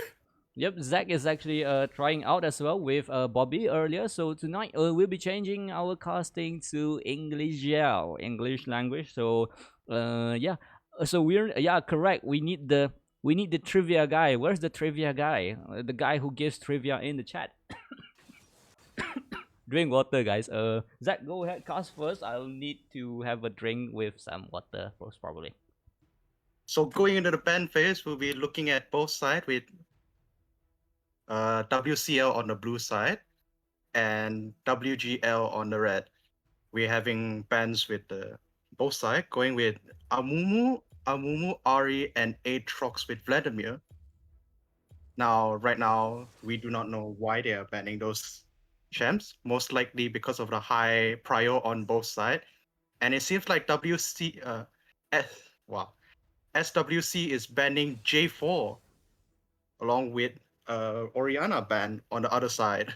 Yep, Zach is actually trying out as well with Bobby earlier. So tonight we'll be changing our casting to English, yeah, English language. So yeah, so we're yeah correct. We need the trivia guy. Where's the trivia guy? The guy who gives trivia in the chat. Drink water, guys. Zach, go ahead, cast first. I'll need to have a drink with some water first, probably. So going into the band phase, we'll be looking at both sides with WCL on the blue side and WGL on the red. We're having bands with both sides, going with Amumu, Ari, and Aatrox with Vladimir. Now, right now, we do not know why they are banning those champs, most likely because of the high prior on both sides. And it seems like wow, SWC is banning J4 along with Oriana ban on the other side.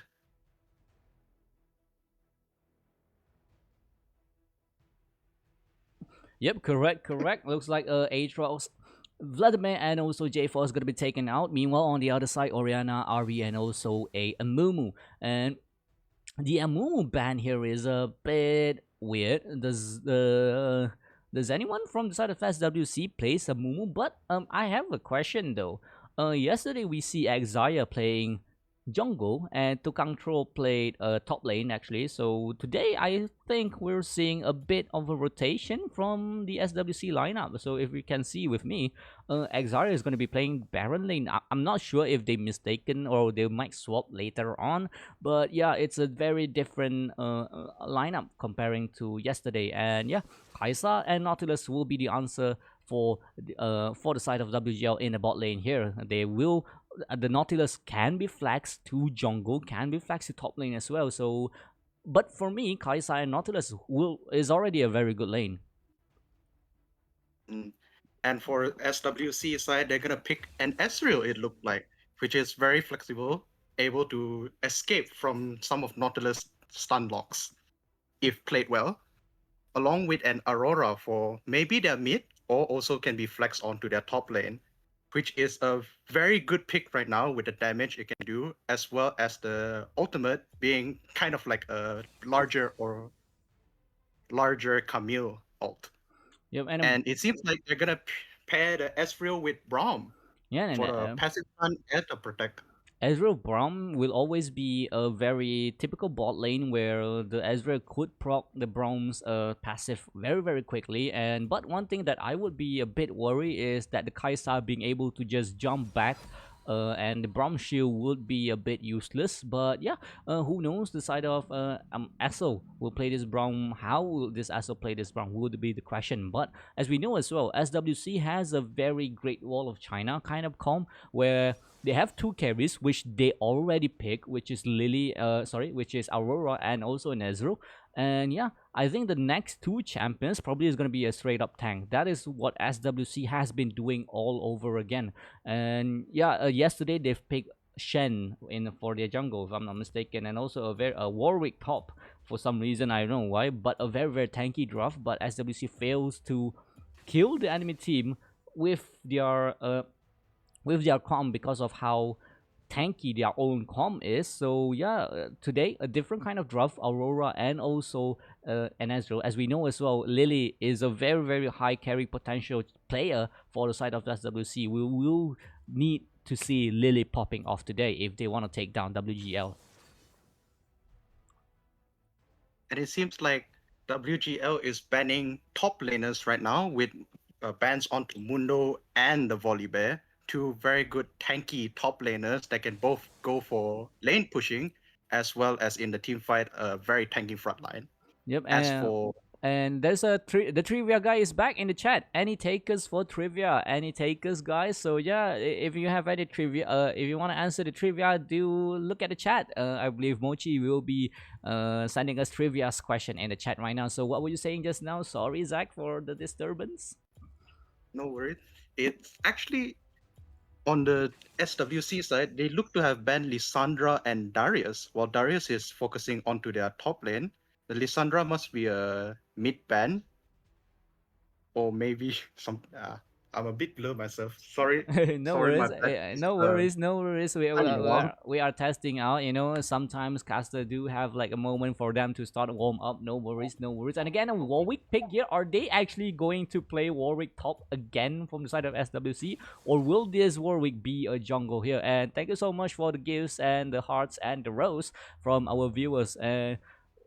Yep, correct. Looks like Aatrox, Vladimir, and also J4 is going to be taken out. Meanwhile, on the other side, Oriana, Ari, and also a Amumu. And the Amumu ban here is a bit weird. Does anyone from the side of SWC plays Amumu? But I have a question though. Yesterday we see Exia playing jungle and Tukang Troll played top lane actually. So today I think we're seeing a bit of a rotation from the SWC lineup. So if you can see with me, Exia is going to be playing Baron lane. I'm not sure if they mistaken or they might swap later on, but yeah, it's a very different lineup comparing to yesterday. And yeah, Kaisa and Nautilus will be the answer for the side of WGL in the bot lane here. They will the Nautilus can be flexed to jungle, can be flexed to top lane as well. So, but for me, Kaisa and Nautilus is already a very good lane. And for SWC side, they're gonna pick an Ezreal, it looked like, which is very flexible, able to escape from some of Nautilus stun locks if played well, along with an Aurora for maybe their mid, or also can be flexed onto their top lane, which is a very good pick right now with the damage it can do, as well as the ultimate being kind of like a larger Camille ult. Yep, And it seems like they're gonna pair the Ezreal with Braum yeah, and for the passive stun and the protect. Ezreal Braum will always be a very typical bot lane where the Ezreal could proc the Braum's passive very quickly. And but one thing that I would be a bit worried is that the Kaisa being able to just jump back. And the Braum shield would be a bit useless, but yeah, who knows? The side of Asso will play this Braum. How will this Asso play this Braum? Would be the question. But as we know as well, SWC has a very great wall of China kind of comp where they have two carries which they already pick, which is which is Aurora and also an Ezreal. And yeah, I think the next two champions probably is going to be a straight up tank. That is what SWC has been doing all over again. And yeah, yesterday they've picked Shen in for their jungle, if I'm not mistaken, and also a Warwick top for some reason, I don't know why, but a very tanky draft. But SWC fails to kill the enemy team with their comp because of how tanky their own comp is. So yeah, today a different kind of draft, Aurora and also an Ezreal. As we know as well, Lily is a very very high carry potential player for the side of SWC. We will need to see Lily popping off today if they want to take down WGL. And it seems like WGL is banning top laners right now with bans onto Mundo and the Volibear, two very good tanky top laners that can both go for lane pushing as well as in the team fight a very tanky front line. Yep, As for and there's the trivia guy is back in the chat. Any takers for trivia? Any takers, guys? So yeah, if you have any trivia, if you want to answer the trivia, do look at the chat. I believe Mochi will be sending us trivia's question in the chat right now. So what were you saying just now? Sorry, Zach, for the disturbance. no worries, it's actually on the SWC side, they look to have banned Lissandra and Darius, while Darius is focusing onto their top lane. The Lissandra must be a mid ban, or maybe some. I'm a bit blur myself. Sorry, No sorry, my worries, bad. no worries, no worries. Funny one. We are testing out. You know, sometimes caster do have like a moment for them to start warm up. No worries, no worries. And again, a Warwick pick here. Are they actually going to play Warwick top again from the side of SWC, or will this Warwick be a jungle here? And thank you so much for the gifts and the hearts and the rose from our viewers.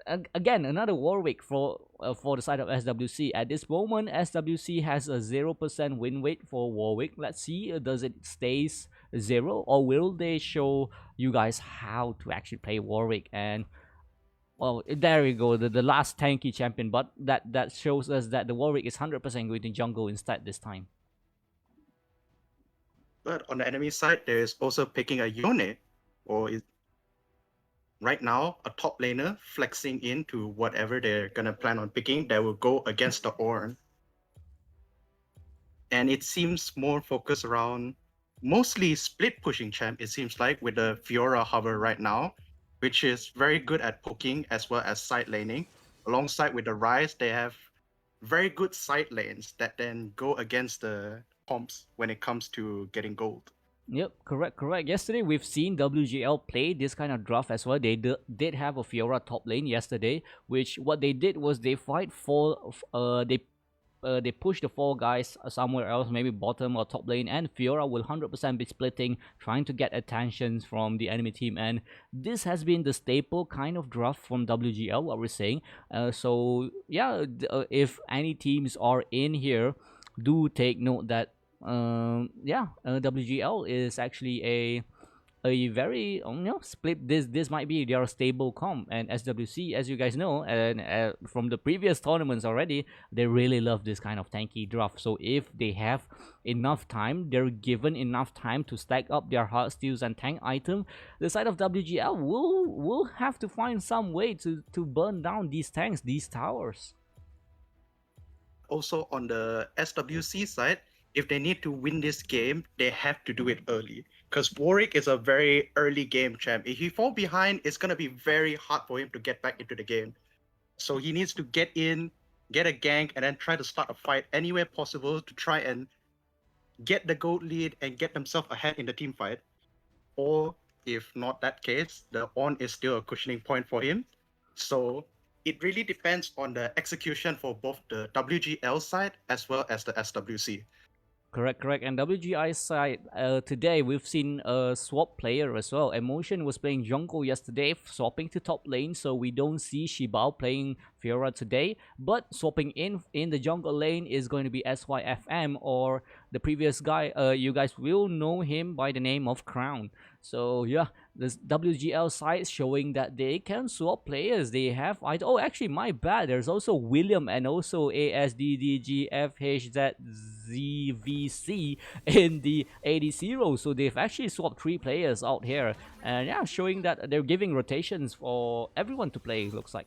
And again, another Warwick for the side of SWC. At this moment, SWC has a 0% win rate for Warwick. Let's see, does it stays 0, or will they show you guys how to actually play Warwick? And well, there we go, the last tanky champion, but that shows us that the Warwick is 100% going to jungle instead this time. But on the enemy side, there is also picking a Yone, or is right now a top laner flexing into whatever they're gonna plan on picking that will go against the Ornn. And it seems more focused around mostly split pushing champ, it seems like, with the Fiora hover right now, which is very good at poking as well as side laning. Alongside with the Rise, they have very good side lanes that then go against the comps when it comes to getting gold. Yep, correct. Yesterday we've seen WGL play this kind of draft as well. They did have a Fiora top lane yesterday, which what they did was they fight for they push the four guys somewhere else, maybe bottom or top lane, and Fiora will 100% be splitting, trying to get attentions from the enemy team. And this has been the staple kind of draft from WGL, what we're saying. So yeah, if any teams are in here, do take note that WGL is actually a very split. This might be their stable comp, and SWC, as you guys know, and from the previous tournaments already, they really love this kind of tanky draft. So if they have enough time, they're given enough time to stack up their heart steals and tank item, the side of WGL will have to find some way to burn down these tanks, these towers. Also on the SWC side, if they need to win this game, they have to do it early. Because Warwick is a very early game champ. If he fall behind, it's going to be very hard for him to get back into the game. So he needs to get in, get a gank, and then try to start a fight anywhere possible to try and get the gold lead and get themselves ahead in the team fight. Or if not that case, the on is still a cushioning point for him. So it really depends on the execution for both the WGL side as well as the SWC. Correct. And WGI side, today we've seen a swap player as well. Emotion was playing jungle yesterday, swapping to top lane, so we don't see Shibao playing Fiora today. But swapping in the jungle lane is going to be SYFM, or the previous guy. You guys will know him by the name of Crown. So yeah, this WGL side showing that they can swap players. They have oh, actually my bad. There's also William and also ASDDGFHZZVC in the ADC role. So they've actually swapped 3 players out here, and yeah, showing that they're giving rotations for everyone to play. Looks like.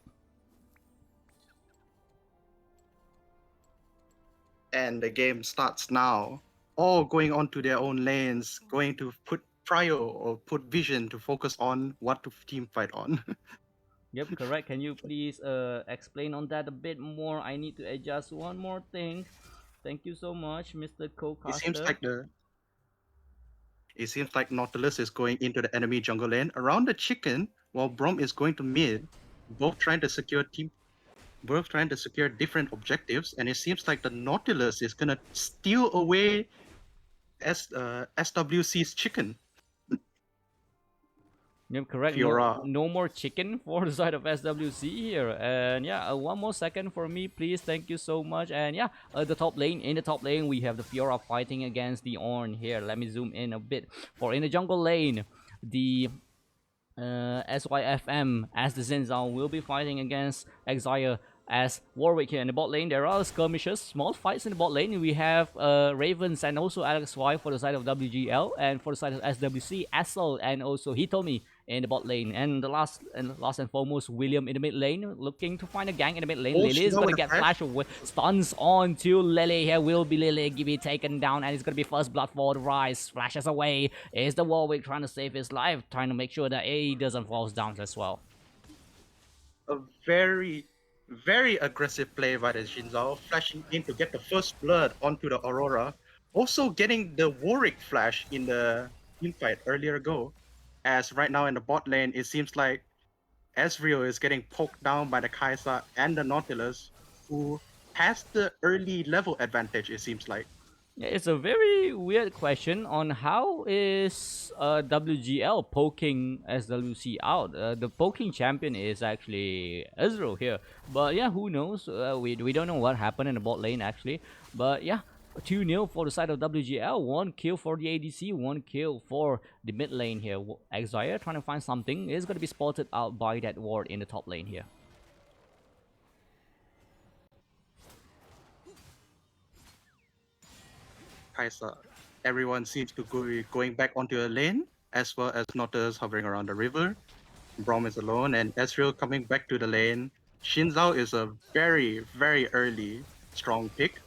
And the game starts now. All going on to their own lanes, going to put prio or put vision to focus on what to team fight on. Yep, correct. Can you please explain on that a bit more? I need to adjust one more thing. Thank you so much, Mr. It seems Co-caster. like the it seems like Nautilus is going into the enemy jungle lane around the chicken, while Brom is going to mid, both trying to secure different objectives, and it seems like the Nautilus is gonna steal away SWC's chicken. You're correct. No, Fiora. no more chicken for the side of SWC here. And yeah, one more second for me, please. Thank you so much. And yeah, the top lane. In the top lane, we have the Fiora fighting against the Ornn here. Let me zoom in a bit. For in the jungle lane, the SYFM as the Zinzao will be fighting against Exile as Warwick here in the bot lane. There are skirmishes, small fights in the bot lane. We have Ravens and also Alex Y for the side of WGL, and for the side of SWC, Assel and also Hitomi in the bot lane. And the last and foremost, William in the mid lane, looking to find a gang in the mid lane. Oh, Lily is Shinzo gonna with a get flash. flash away, stuns on to Lily here. Will be Lily be taken down, and it's gonna be first blood for the Rise. Flashes away. Is the Warwick trying to save his life, trying to make sure that he doesn't fall down as well. A very, very aggressive play by the Shinzao, flashing in to get the first blood onto the Aurora. Also getting the Warwick flash in the team fight earlier ago. As right now in the bot lane, it seems like Ezreal is getting poked down by the Kai'Sa and the Nautilus, who has the early level advantage, it seems like. Yeah, it's a very weird question on how is WGL poking SWC out. The poking champion is actually Ezreal here, but yeah, who knows? We don't know what happened in the bot lane actually, but yeah. 2-0 for the side of WGL, 1 kill for the ADC, 1 kill for the mid lane here. Exile trying to find something is going to be spotted out by that ward in the top lane here. Kai'Sa, everyone seems to be going back onto a lane, as well as Nautilus hovering around the river. Braum is alone, and Ezreal coming back to the lane. Shinzao is a very, very early strong pick,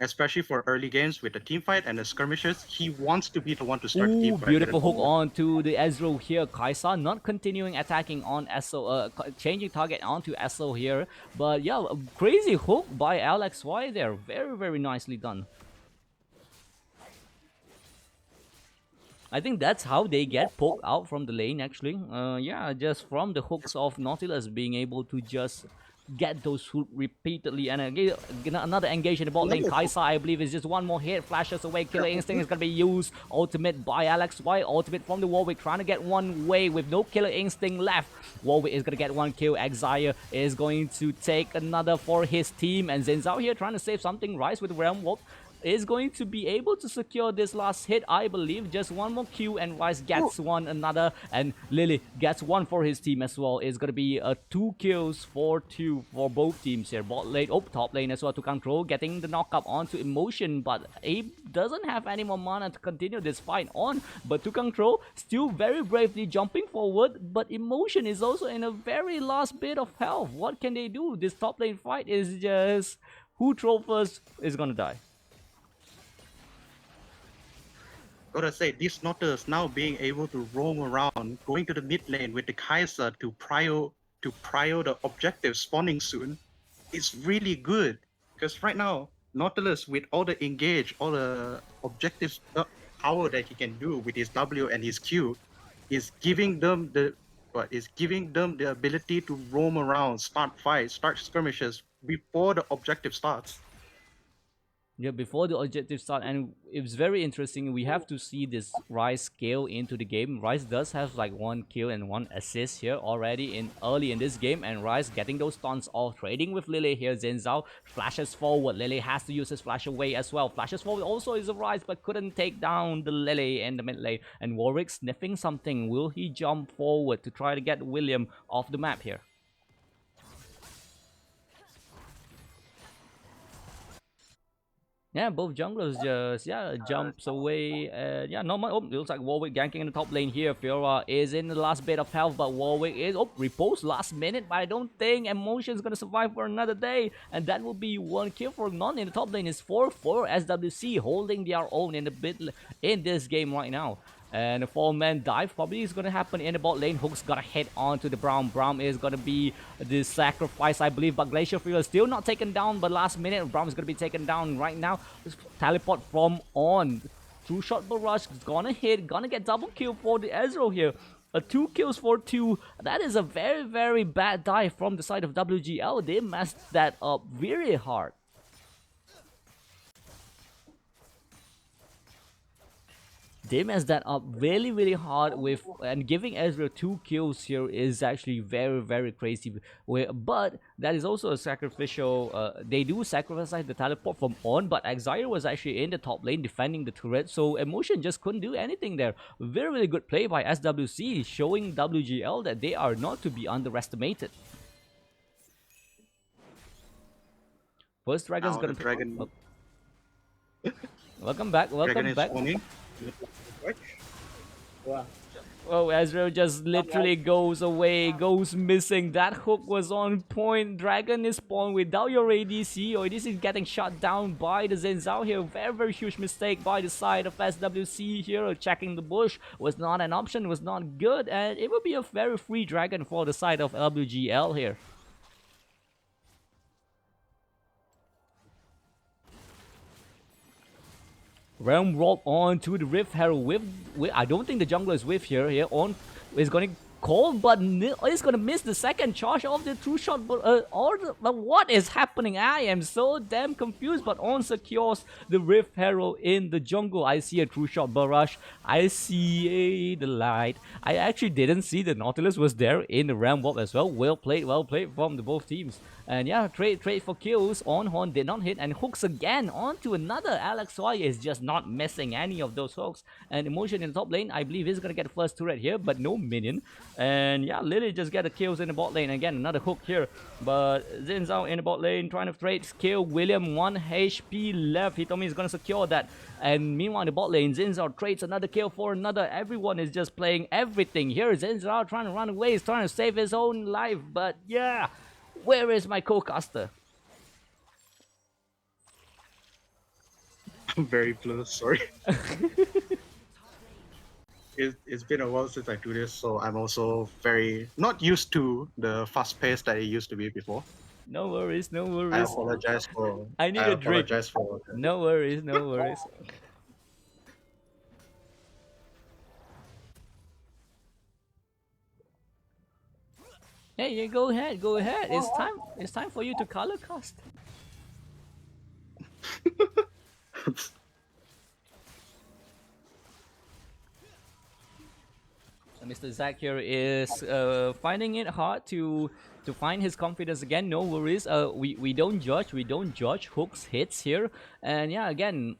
especially for early games with the team fight and the skirmishes. He wants to be the one to start the team Ooh, fight. beautiful hook on to the Ezreal here. Kai'Sa not continuing attacking on Essel, changing target onto Essel here. But yeah, a crazy hook by Alex Y there. Very, very nicely done. I think that's how they get poked out from the lane actually. Yeah, just from the hooks of Nautilus being able to just get those hooks repeatedly. And again, another engage in the bot lane. Kai'Sa, I believe, is just one more hit. Flashes away. Killer Instinct is going to be used. Ultimate by Alex Y. Ultimate from the Warwick, trying to get one way with no Killer Instinct left. Warwick is going to get one kill. Exile is going to take another for his team. And Zinzao here trying to save something. Rise with Realm Walk is going to be able to secure this last hit, I believe. Just one more Q and Rice gets one another, and Lily gets one for his team as well. It's gonna be 2 kills for 2 for both teams here. Bot lane, top lane as well to control, getting the knockup onto Emotion, but Abe doesn't have any more mana to continue this fight on. But to control, still very bravely jumping forward, but Emotion is also in a very last bit of health. What can they do? This top lane fight is just who throw first is gonna die. Gotta say, this Nautilus now being able to roam around, going to the mid lane with the Kai'Sa to prio the objective spawning soon, is really good. Because right now, Nautilus with all the engage, all the objectives power that he can do with his W and his Q, is giving them the ability to roam around, start fights, start skirmishes before the objective starts. Yeah, before the objective start, and it's very interesting. We have to see this Rice scale into the game. Rice does have like 1 kill and 1 assist here already in early in this game, and Rice getting those stunts off, trading with Lily here. Zinzao flashes forward. Lily has to use his flash away as well. Flashes forward also is a Rice, but couldn't take down the Lily in the mid lane. And Warwick sniffing something. Will he jump forward to try to get William off the map here? Yeah, both junglers just jumps away. Yeah, normal. Oh, looks like Warwick ganking in the top lane here. Fiora is in the last bit of health, but Warwick is repose last minute. But I don't think Emotion is gonna survive for another day, and that will be 1 kill for none in the top lane. Is 4-4 SWC holding their own in the bit in this game right now. And a 4-man dive probably is going to happen in the bot lane. Hook's got to hit onto the Braum. Braum is going to be the sacrifice, I believe. But Glacier Fuel is still not taken down. But last minute, Braum is going to be taken down right now. Teleport from on. True Shot Barrage is going to hit. Going to get double kill for the Ezreal here. 2 kills for 2. That is a very, very bad dive from the side of WGL. They messed that up very hard. They messed that up really, really hard with, and giving Ezreal 2 kills here is actually very, very crazy. But that is also a sacrificial. They do sacrifice the teleport from on, but Exire was actually in the top lane defending the turret, so Emotion just couldn't do anything there. Very, really good play by SWC, showing WGL that they are not to be underestimated. First Dragon's gonna Dragon. Welcome back. Welcome Dragon back. is owning. Wah. Oh, Ezreal just literally goes away, goes missing. That hook was on point. Dragon is spawned without your ADC. Or this is getting shot down by the Xin Zhao here. Very, very huge mistake by the side of SWC here. Checking the bush was not an option, was not good. And it would be a very free Dragon for the side of WGL here. Realm Warp on to the Rift Herald with I don't think the jungler is with here. Here on is going to call, but he's going to miss the second charge of the true shot. But what is happening? I am so damn confused. But on secures the Rift Herald in the jungle. I see a true shot barrage. I see the light. I actually didn't see the Nautilus was there in the Realm Warp as well. Well played from the both teams. And yeah, trade for kills. On Horn did not hit, and hooks again onto another. Alex Y is just not missing any of those hooks. And Emotion in the top lane, I believe he's gonna get the first turret here, but no minion. And yeah, Lily just get the kills in the bot lane. Again, another hook here. But Xin Zhao in the bot lane trying to trade kill. William 1 HP left. He told me he's gonna secure that. And meanwhile in the bot lane, Xin Zhao trades another kill for another. Everyone is just playing everything. Here Xin Zhao trying to run away. He's trying to save his own life. But yeah. Where is my co-caster? I'm very blue, sorry. It's been a while since I do this, so I'm also very not used to the fast pace that it used to be before. No worries, no I worries. apologize for. I need a drink. Apologize for. No worries, no worries. Hey, yeah, go ahead, go ahead. It's time for you to color cast. Mr. Zach here is finding it hard to find his confidence again. No worries. We don't judge. We don't judge hooks hits here. And yeah, again,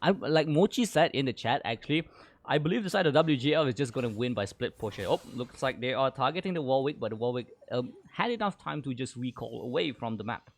I like Mochi said in the chat actually. I believe the side of WGL is just going to win by split push. Oh, looks like they are targeting the Warwick, but the Warwick had enough time to just recall away from the map.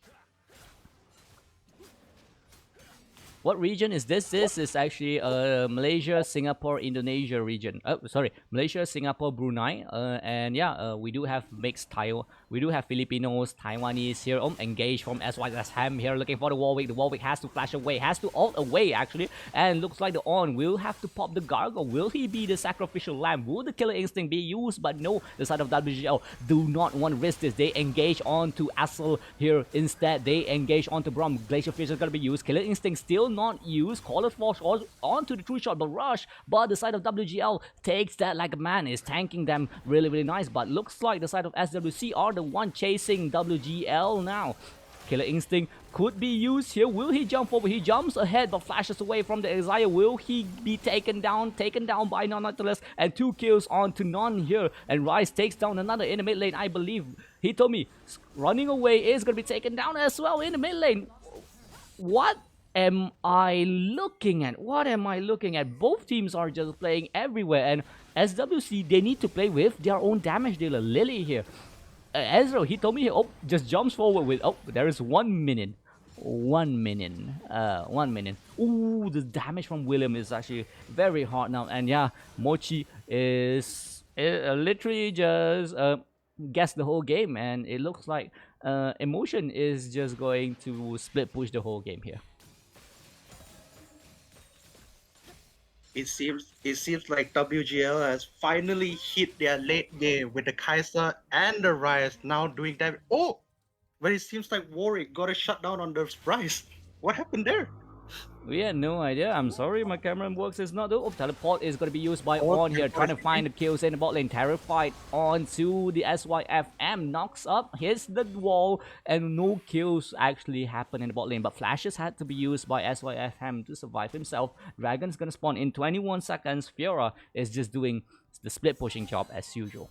What region is this? This is actually Malaysia, Singapore, Indonesia region. Oh, sorry, Malaysia, Singapore, Brunei, and yeah, we do have mixed Taiwan. We do have Filipinos, Taiwanese here. Engaged from SYSM here, looking for the Warwick. The Warwick has to flash away, has to ult away actually, and looks like the On will have to pop the Gargle. Will he be the sacrificial lamb? Will the Killer Instinct be used? But no, the side of WGL do not want to risk this. They engage onto Wspl here instead. They engage onto Braum. Glacier Fish is going to be used. Killer Instinct still not used. Call it Force onto the True Shot Barrage, but the side of WGL takes that like a man, is tanking them really, really nice. But looks like the side of SWC are the one chasing WGL now. Killer Instinct could be used here. Will he jump over? He jumps ahead but flashes away from the Exile. Will he be taken down? Taken down by Non-Nautilus, and 2 kills onto None here. And Rise takes down another in the mid lane. I believe he told me running away is going to be taken down as well in the mid lane. What am I looking at? What am I looking at? Both teams are just playing everywhere, and SWC, they need to play with their own damage dealer, Lily here. Ezreal, he told me, oh, just jumps forward with, oh, there is 1 minute. 1 minute. 1 minute. Ooh, the damage from William is actually very hard now. And yeah, Mochi is literally just guessed the whole game, and it looks like Emotion is just going to split push the whole game here. It seems like WGL has finally hit their late game with the Kai'Sa and the Ryze now doing damage. Oh, but it seems like Warwick got a shutdown on the Ryze. What happened there? We had no idea. I'm sorry, my camera works is not. Oh, teleport is going to be used by Oh, On here, teleport trying is to find the kills in the bot lane. Terrified onto the SYFM, knocks up, hits the wall, and no kills actually happen in the bot lane. But flashes had to be used by SYFM to survive himself. Dragon's going to spawn in 21 seconds. Fiora is just doing the split pushing job as usual.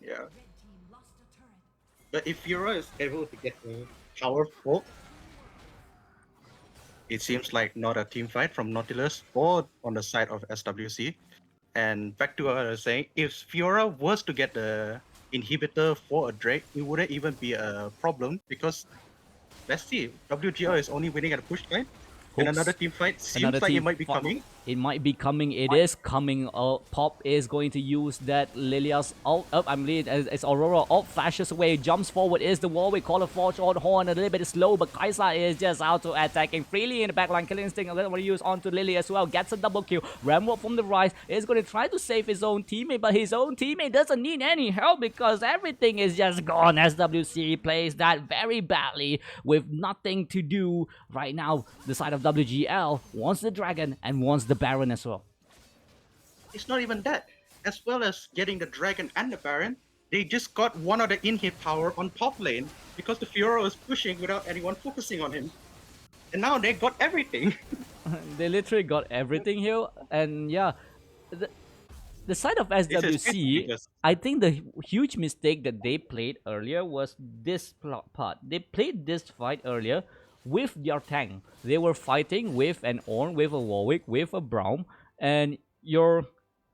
Yeah. But if Fiora is able to get the power folk, it seems like not a team fight from Nautilus or on the side of SWC. And back to what I was saying, if Fiora was to get the inhibitor for a Drake, it wouldn't even be a problem because let's see, WGL is only winning at a push time. And Hooks. another team fight seems Another like it team might be fight. coming. It might be coming. It is coming. Pop is going to use that Lilia's ult up. I mean, it's Aurora ult flashes away, jumps forward. Is the Warwick Caller Forge on Horn a little bit slow, but Kai'Sa is just out to attacking freely in the backline. Killing Instinct a little bit use onto Lily as well. Gets a double kill. Ramwalk from the Ryze is going to try to save his own teammate, but his own teammate doesn't need any help because everything is just gone. SWC plays that very badly with nothing to do right now. The side of WGL wants the Dragon and wants the Baron as well. It's not even that. As well as getting the Dragon and the Baron, they just got one of the inhib power on top lane because the Fiora was pushing without anyone focusing on him. And now they got everything. They literally got everything here, and yeah, the side of It's SWC, because I think the huge mistake that they played earlier was this part. They played this fight earlier with their tank. They were fighting with an Ornn, with a Warwick, with a Braum, and your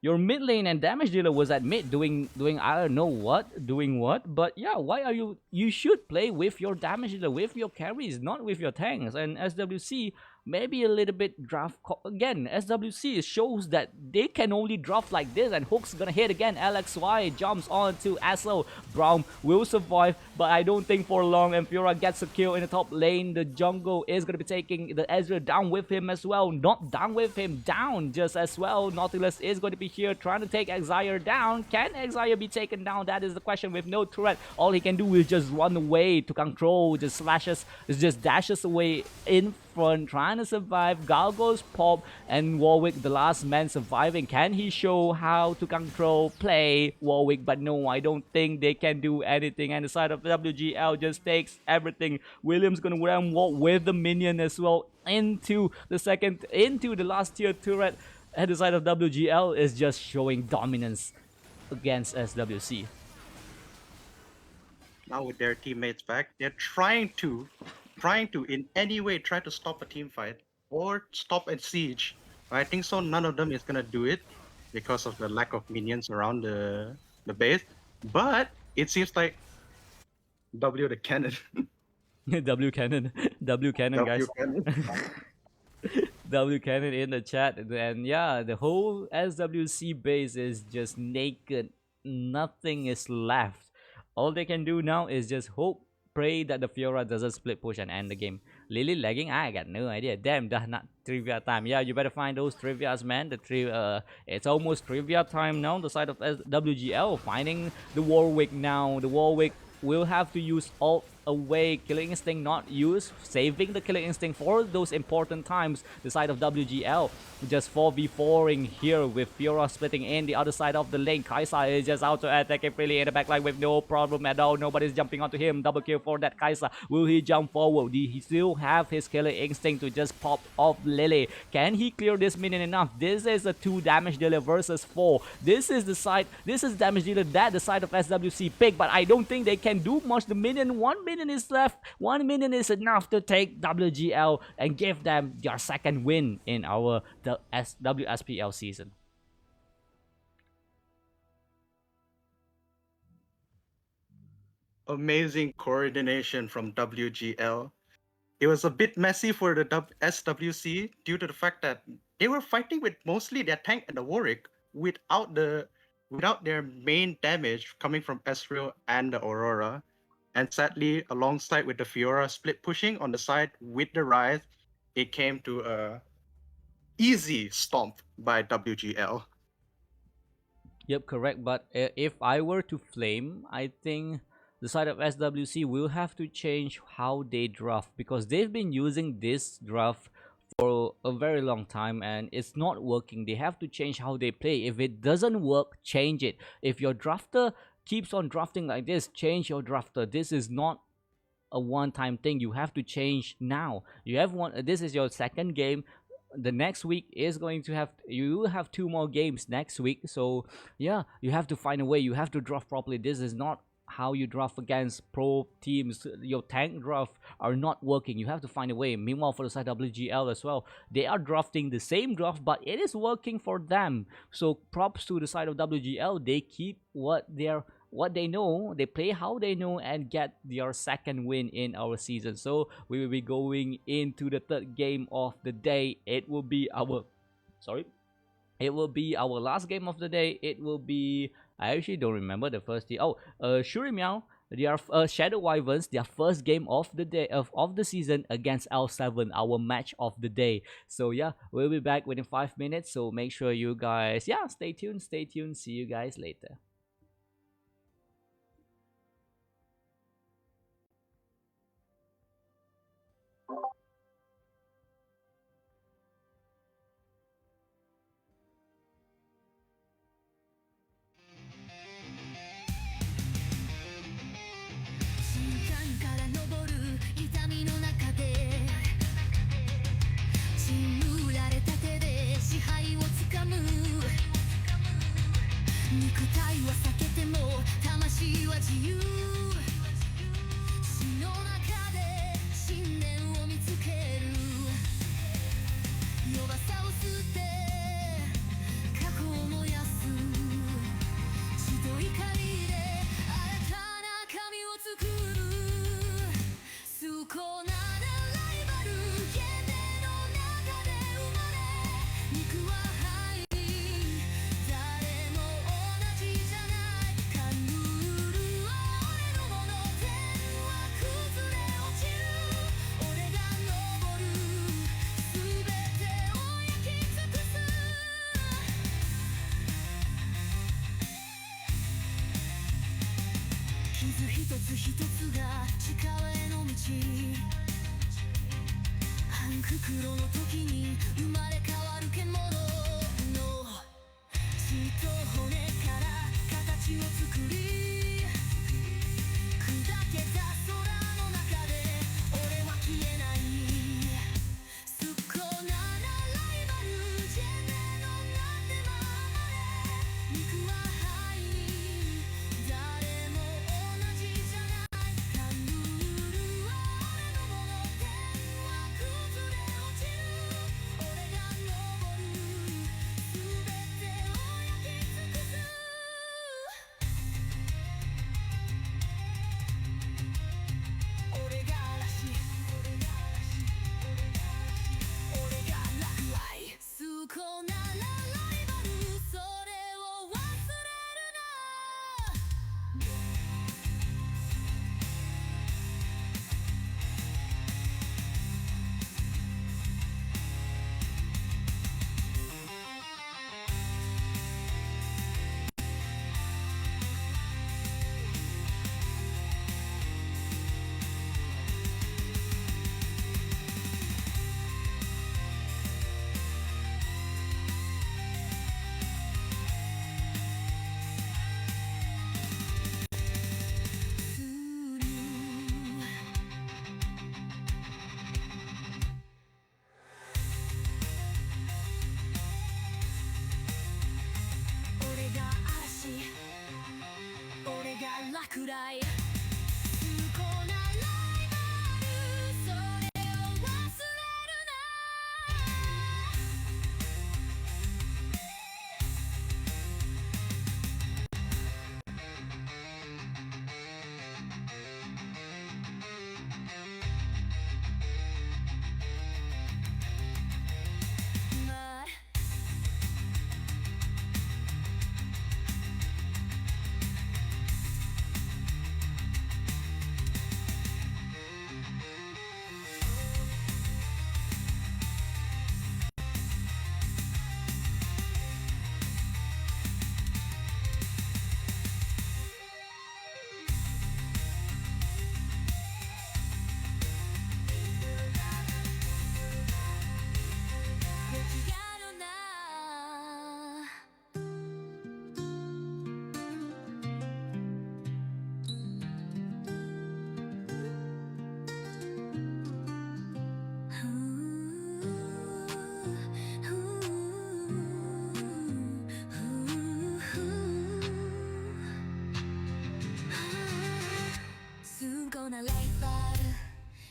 mid lane and damage dealer was at mid doing I don't know what, doing what. But yeah, why are you should play with your damage dealer, with your carries, not with your tanks. And SWC maybe a little bit draft again. SWC shows that they can only draft like this, and Hook's gonna hit again. LXY jumps on to Aslo. Braum will survive, but I don't think for long. And Fiora gets a kill in the top lane. The jungle is gonna be taking the Ezreal down with him as well. Not down with him, down just as well. Nautilus is going to be here trying to take Exire down. Can Exire be taken down? That is the question. With no turret, all he can do is just run away to control, just slashes, just dashes away in front, trying to survive. Galgos pop, and Warwick, the last man surviving. Can he show how to control play Warwick? But no, I don't think they can do anything. And the side of WGL just takes everything. Williams gonna ram walk with the minion as well into the last tier turret. And the side of WGL is just showing dominance against SWC. now with their teammates back, they're trying to in any way try to stop a team fight or stop a siege. I think so none of them is gonna do it because of the lack of minions around the base. But it seems like W the cannon. W cannon, W cannon, guys. W cannon. W cannon in the chat, and yeah, the whole SWC base is just naked. Nothing is left. All they can do now is just hope, pray that the Fiora doesn't split push and end the game. Lily lagging? I got no idea. Damn, dah not trivia time. Yeah, you better find those trivias, man. It's almost trivia time now. The side of WGL finding the Warwick now. The Warwick will have to use ult away. Killing Instinct not used, saving the Killing Instinct for those important times. The side of WGL just 4v4ing here with Fiora splitting in the other side of the lane. Kai'Sa is just out to attack him freely in the backline with no problem at all. Nobody's jumping onto him. Double kill for that Kai'Sa. Will he jump forward? Did he still have his Killing Instinct to just pop off Lily? Can he clear this minion enough? This is a 2 damage dealer versus 4. This is damage dealer that the side of SWC pick, but I don't think they can do much. The minion, 1 minion is left. 1 minion is enough to take WGL and give them their second win in our WSPL season. Amazing coordination from WGL. It was a bit messy for the SWC due to the fact that they were fighting with mostly their tank and the Warwick without their main damage coming from Ezreal and the Aurora. And sadly, alongside with the Fiora split pushing on the side with the Ryze, it came to a easy stomp by WGL. Yep, correct. But if I were to flame, I think the side of SWC will have to change how they draft, because they've been using this draft for a very long time and it's not working. They have to change how they play. If it doesn't work, change it. If your drafter keeps on drafting like this, change your drafter. This is not a one-time thing. You have to change now. You have one. This is your second game. The next week is going to have, you will have two more games next week. So yeah, you have to find a way. You have to draft properly. This is not how you draft against pro teams. Your tank draft are not working. You have to find a way. Meanwhile, for the side WGL as well, they are drafting the same draft, but it is working for them. So props to the side of WGL. They keep what they know, they play how they know, and get their second win in our season. So we will be going into the third game of the day. It will be our last game of the day. It will be, I actually don't remember the first team. Shuri Meow, they are Shadow Wyverns, their first game of the day of the season against L7, our match of the day. So yeah, we'll be back within 5 minutes. So make sure you guys, yeah, stay tuned. See you guys later.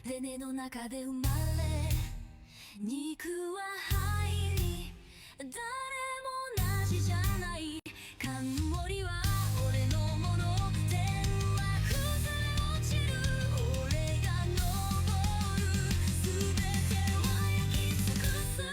レネの中で生まれ肉は入り誰も同じじゃない冠は俺のもの天は崩れ落ちる俺が登る全ては焼き尽くす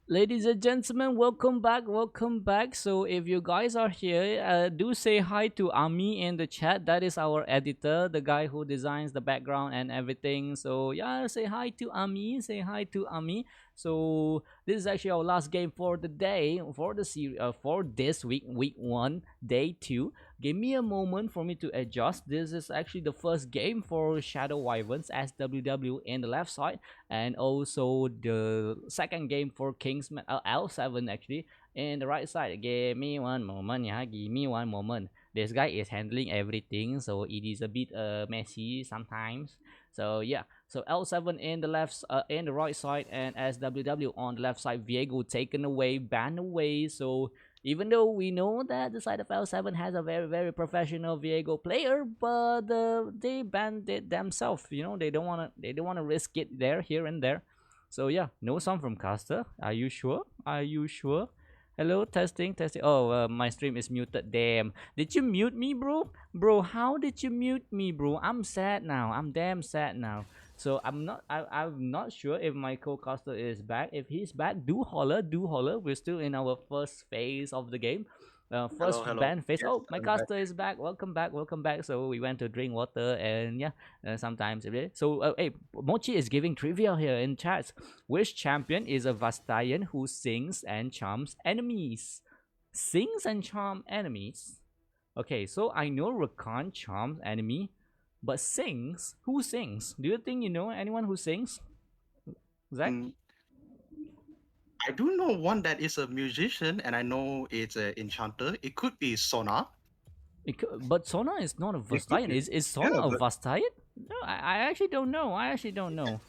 Ladies and gentlemen, welcome back, welcome back. So if you guys are here, do say hi to Ami in the chat. That is our editor, the guy who designs the background and everything. So yeah, say hi to Ami, say hi to Ami. So this is actually our last game for the day, for the series, for this week, week 1, day 2. Give me a moment for me to adjust. This is actually the first game for Shadow Wyverns SWW in the left side, and also the second game for Kingsman L7 actually in the right side. Give me one moment, yeah. Give me one moment. This guy is handling everything, so it is a bit messy sometimes. So yeah, so L7 in the left, in the right side, and SWW on the left side. Viego taken away, banned away. So even though we know that the side of L7 has a very professional Viego player, but they banned it themselves. You know, they don't wanna risk it there, here and there. So yeah, no song from Caster. Are you sure? Are you sure? Hello, testing, testing. Oh, my stream is muted. Damn. Did you mute me, bro? Bro, how did you mute me, bro? I'm sad now. I'm damn sad now. So I'm not sure if my co-caster is back. If he's back, do holler, do holler. We're still in our first phase of the game. First Hello. band phase. Yes, Oh, my I'm back. caster is back. Welcome back, welcome back. So we went to drink water, and yeah, sometimes so hey, Mochi is giving trivia here in chats. Which champion is a Vastayan who sings and charms enemies? Sings and charm enemies. Okay, so I know Rakan charms enemy, but sings? Who sings? Do you think you know anyone who sings? Zach? Mm, I do know one that is a musician, and I know it's an enchanter. It could be Sona. But Sona is not a It could Vastayan. be. Is Sona Yeah, a but Vastayan? No, I actually don't know. I actually don't know.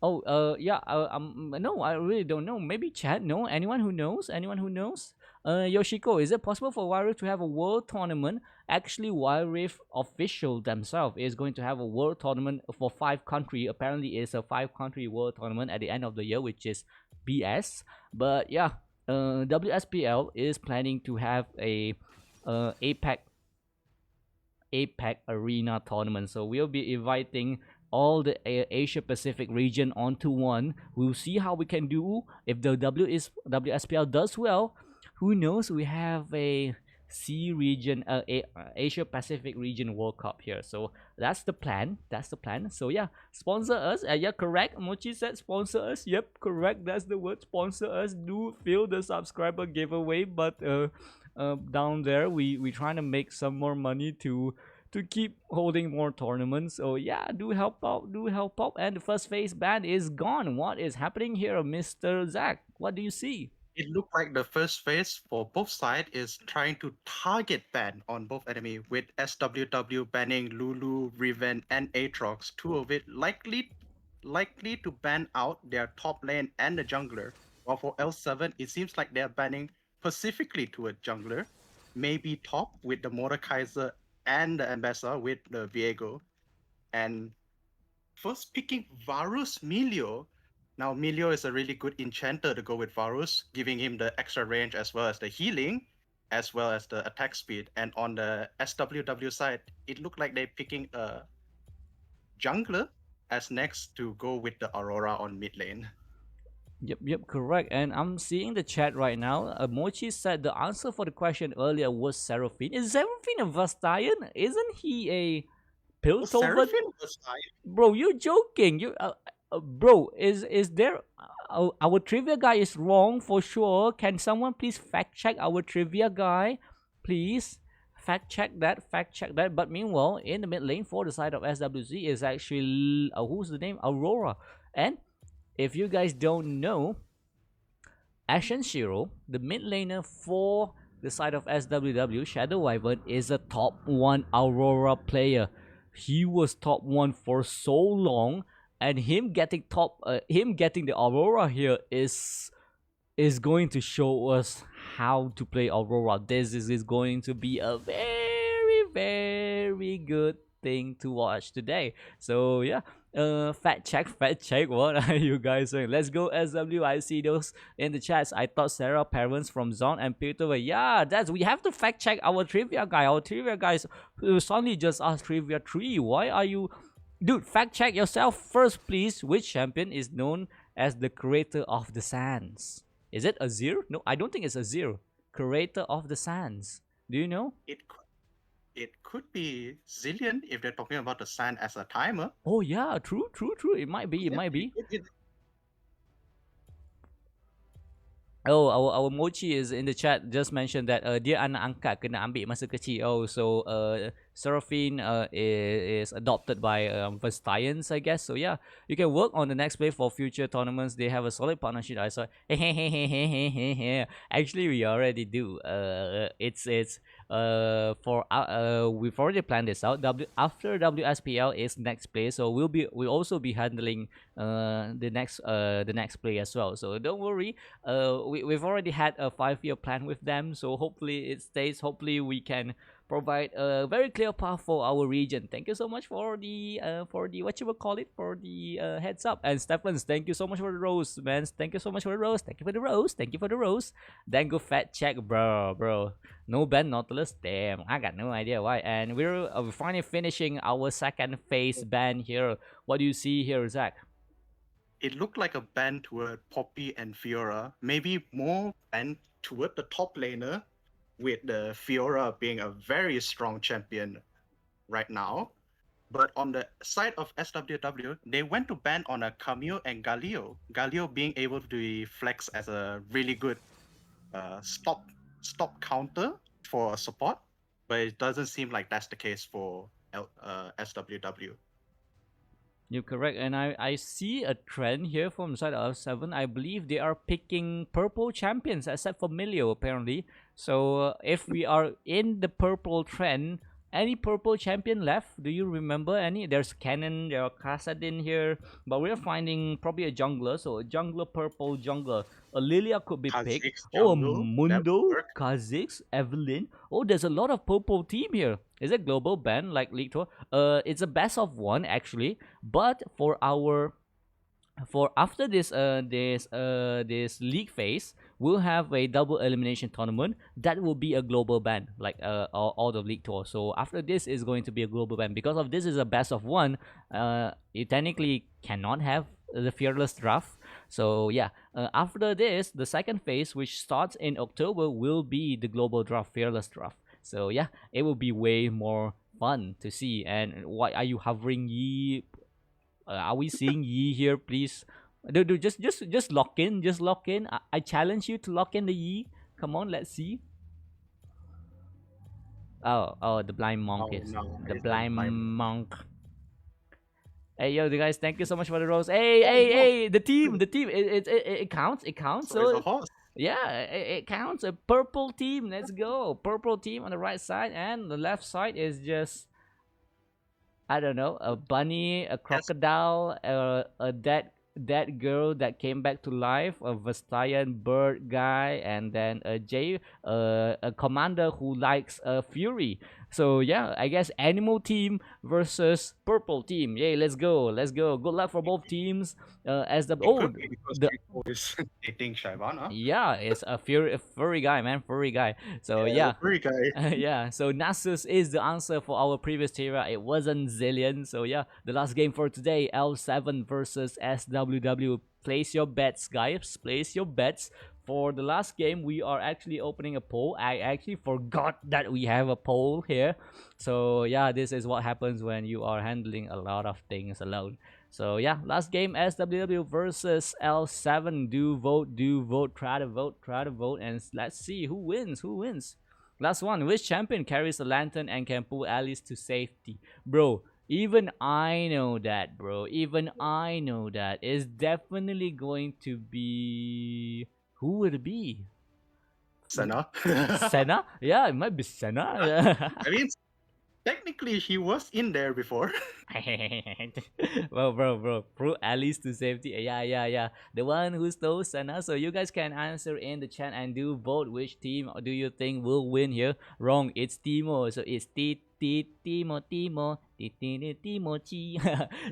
Oh, yeah. No, I really don't know. Maybe Chad. No, anyone who knows? Anyone who knows? Yoshiko, is it possible for Wild Rift to have a world tournament? Actually, Wild Rift official themselves is going to have a world tournament for 5 country. Apparently, it's a 5 country world tournament at the end of the year, which is BS. But yeah, WSPL is planning to have a APAC Arena tournament. So we'll be inviting all the Asia Pacific region onto one. We'll see how we can do. If the WSPL does well, who knows? We have a C region, Asia Pacific region World Cup here. So that's the plan. That's the plan. So yeah, sponsor us. Yeah, correct. Mochi said sponsor us. Yep, correct. That's the word. Sponsor us. Do fill the subscriber giveaway, but down there we trying to make some more money to keep holding more tournaments. So yeah, do help out, do help out. And the first phase ban is gone. What is happening here, Mr. Zach? What do you see? it looked like the first phase for both sides is trying to target ban on both enemy, with SWW banning Lulu, Riven, and Aatrox. Two of it likely to ban out their top lane and the jungler. While for L7, it seems like they're banning specifically to a jungler, maybe top with the Mordekaiser and the Ambassador with the Viego. And first picking Varus Milio. Now Milio is a really good enchanter to go with Varus, giving him the extra range as well as the healing, as well as the attack speed. And on the SWW side, it looked like they're picking a jungler as next to go with the Aurora on mid lane. Yep, correct. And I'm seeing the chat right now. Mochi said the answer for the question earlier was Seraphine. Is Seraphine a Vastayan? Isn't he a Piltover? Seraphine was high. Bro, you're joking. Bro, is there? Our trivia guy is wrong for sure. Can someone please fact check our trivia guy, please? Fact check that. Fact check that. But meanwhile, in the mid lane for the side of SWC is actually who's the name? Aurora. And if you guys don't know, Ashen Shiro, the mid laner for the side of SWW, Shadow Wyvern, is a top 1 Aurora player. he was top 1 for so long, and him getting the Aurora here is going to show us how to play Aurora. This is going to be a very, very good thing to watch today. So yeah, fact check. What are you guys saying? Let's go SW. I see those in the chats. I thought Sarah parents from Zon and Peter were, yeah, we have to fact check our trivia guy. Our trivia guys suddenly just asked trivia 3. Why are you, dude? Fact check yourself first, please. Which champion is known as the creator of the sands? Is it Azir? No, I don't think it's Azir. Creator of the sands. Do you know? It could be Zillion if they're talking about the sand as a timer. Oh yeah, true. It might be. Oh, our Mochi is in the chat. Just mentioned that dia anak angkat kena ambil masa kecil. Oh, so Seraphine is adopted by Vestians, I guess. So yeah, you can work on the next play for future tournaments. They have a solid partnership. I saw. Actually, we already do. It's for we've already planned this out. After WSPL is next play, so we'll also be handling the next play as well. So don't worry. We've already had a 5-year plan with them, so hopefully it stays. Hopefully we can provide a very clear path for our region. Thank you so much for the what you will call it, for the heads up. And Stephens, thank you so much for the rose, man. Thank you so much for the rose. Thank you for the rose. Thank you for the rose. Dango fat check, bro. No ban Nautilus. Damn, I got no idea why. And we're finally finishing our second phase ban here. What do you see here, Zach? It looked like a ban toward Poppy and Fiora. Maybe more ban toward the top laner, with the Fiora being a very strong champion right now. But on the side of SWW, they went to ban on a Camille and Galio. Galio being able to flex as a really good stop counter for support, but it doesn't seem like that's the case for SWW. You're correct, and I see a trend here from side of 7. I believe they are picking purple champions, except for Milio apparently. So if we are in the purple trend, any purple champion left? Do you remember any? There's Cannon, there are Kassadin here, but we're finding probably a jungler. So a jungler, purple jungler. A Lilia could be picked. Oh, a Mundo, Kha'Zix, Evelyn. Oh, there's a lot of purple team here. Is it global ban like League Tour? It's a best of 1 actually. But for after this league phase, we'll have a double elimination tournament that will be a global ban, like all the League Tour. So after this is going to be a global ban. Because of this is a best of 1, you technically cannot have the fearless draft. So yeah, after this, the second phase, which starts in October, will be the global draft, fearless draft. So yeah, it will be way more fun to see. And why are you hovering, Yi? Are we seeing Yi here, please? Dude, just lock in. Just lock in. I challenge you to lock in the Yi. Come on, let's see. Oh, the blind monk is the blind monk. Hey, yo, the guys, thank you so much for the rose. Hey, the team. It counts. So yeah, it counts. A purple team. Let's go. Purple team on the right side, and the left side is just, I don't know, a bunny, a crocodile, a dead girl that came back to life, a Vestian bird guy, and then a commander who likes Fury. So yeah, I guess animal team versus purple team. Yay, let's go. Good luck for both teams. As the is dating Shyvana. Yeah, it's a furry guy, man, furry guy. So yeah, furry guy. yeah. So Nasus is the answer for our previous tier. It wasn't Zillion. So yeah, the last game for today, L7 versus SWW. Place your bets, guys. Place your bets. For the last game, we are actually opening a poll. I actually forgot that we have a poll here. So yeah, this is what happens when you are handling a lot of things alone. So yeah, last game, SWW versus L7. Do vote, try to vote, and let's see who wins. Last one, which champion carries a lantern and can pull allies to safety? Bro, even I know that, bro. It's definitely going to be... Who would it be? Senna. Senna? Yeah, it might be Senna. I mean, Technically, he was in there before. Well, bro, put Alice to safety. Yeah. The one who stole Sana. So you guys can answer in the chat and do vote which team do you think will win here. Wrong, it's Timo. So it's Timochi.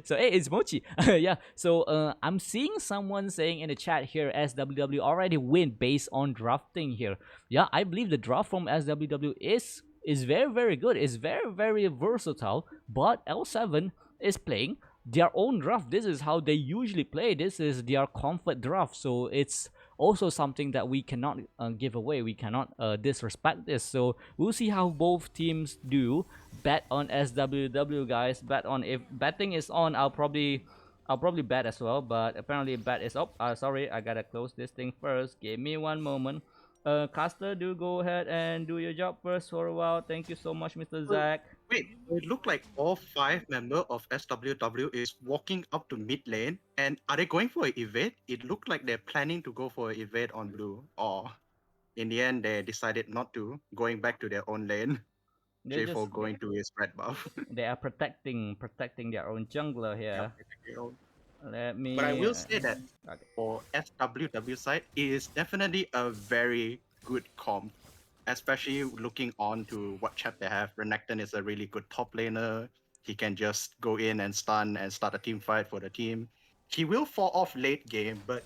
So hey, it's Mochi. Yeah. So I'm seeing someone saying in the chat here SWW already win based on drafting here. Yeah, I believe the draft from SWW is very good. It's very versatile. But L7 is playing their own draft. This is how they usually play. This is their comfort draft. So it's also something that we cannot give away. We cannot disrespect this. So we'll see how both teams do. Bet on SWW, guys. Bet on, if betting is on, I'll probably bet as well. But apparently bet is up. Sorry, I gotta close this thing first. Give me one moment. Caster, do go ahead and do your job first for a while. Thank you so much, Mr. Well, Zach. Wait, it looked like all 5 members of SWW is walking up to mid lane. And are they going for an evade? It looked like they're planning to go for an evade on blue. Or in the end, they decided not to, going back to their own lane. They J4 just going to his red buff. they are protecting their own jungler here. Let me. But I will say that Okay. for FWW side, it is definitely a very good comp. Especially looking on to what chat they have. Renekton is a really good top laner. He can just go in and stun and start a team fight for the team. He will fall off late game, but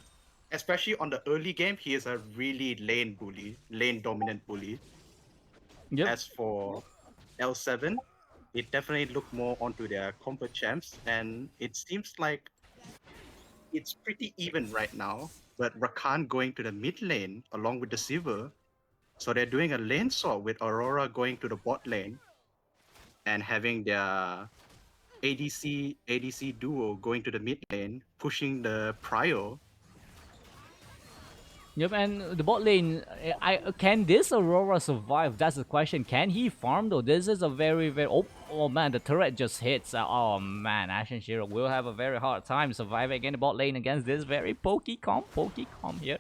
especially on the early game, he is a really lane bully, lane dominant bully. Yep. As for L7, it definitely looked more onto their comfort champs, and it seems like it's pretty even right now. But Rakan going to the mid lane along with the Silver, so they're doing a lane swap with Aurora going to the bot lane, and having their ADC duo going to the mid lane, pushing the Prio. Yep, and the bot lane, can this Aurora survive? That's the question. Can he farm though? This is a very oh man, the turret just hits. Oh man, Ashen Shiro will have a very hard time surviving against the bot lane against this very pokey comp here.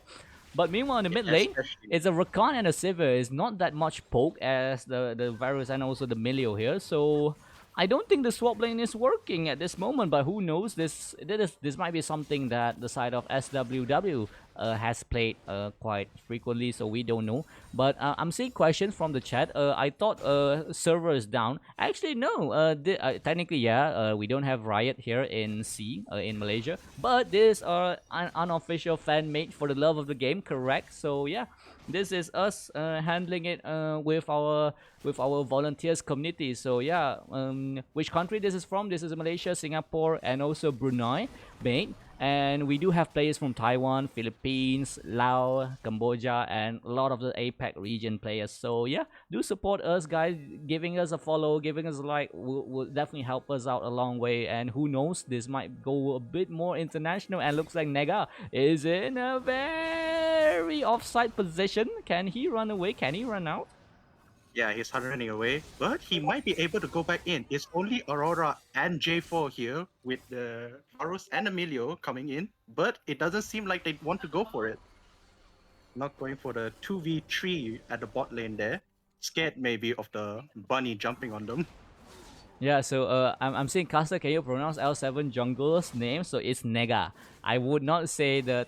But meanwhile, in the mid lane, it's a Rakan and a Sivir. It's not that much poke as the Varus and also the Milio here. So I don't think the swap lane is working at this moment. But who knows? This might be something that the side of SWW has played quite frequently. So we don't know. But I'm seeing questions from the chat. I thought server is down. Actually, no. Technically, yeah. We don't have Riot here in C in Malaysia. But this are an unofficial fan made for the love of the game. Correct. So yeah. This is us handling it with our volunteers community. So yeah, which country this is from? This is Malaysia, Singapore, and also Brunei, mate. And we do have players from Taiwan, Philippines, Laos, Cambodia, and a lot of the APAC region players. So yeah, do support us, guys. Giving us a follow, giving us a like will definitely help us out a long way. And who knows, this might go a bit more international. And looks like Nega is in a very offside position. Can he run away? Can he run out? Yeah, he's running away, but he might be able to go back in. It's only Aurora and J4 here with the Varus and Emilio coming in, but it doesn't seem like they want to go for it. Not going for the 2v3 at the bot lane there. Scared maybe of the bunny jumping on them. Yeah, so I'm seeing Caster, can you pronounce L7 jungler's name? So it's Nega. I would not say that.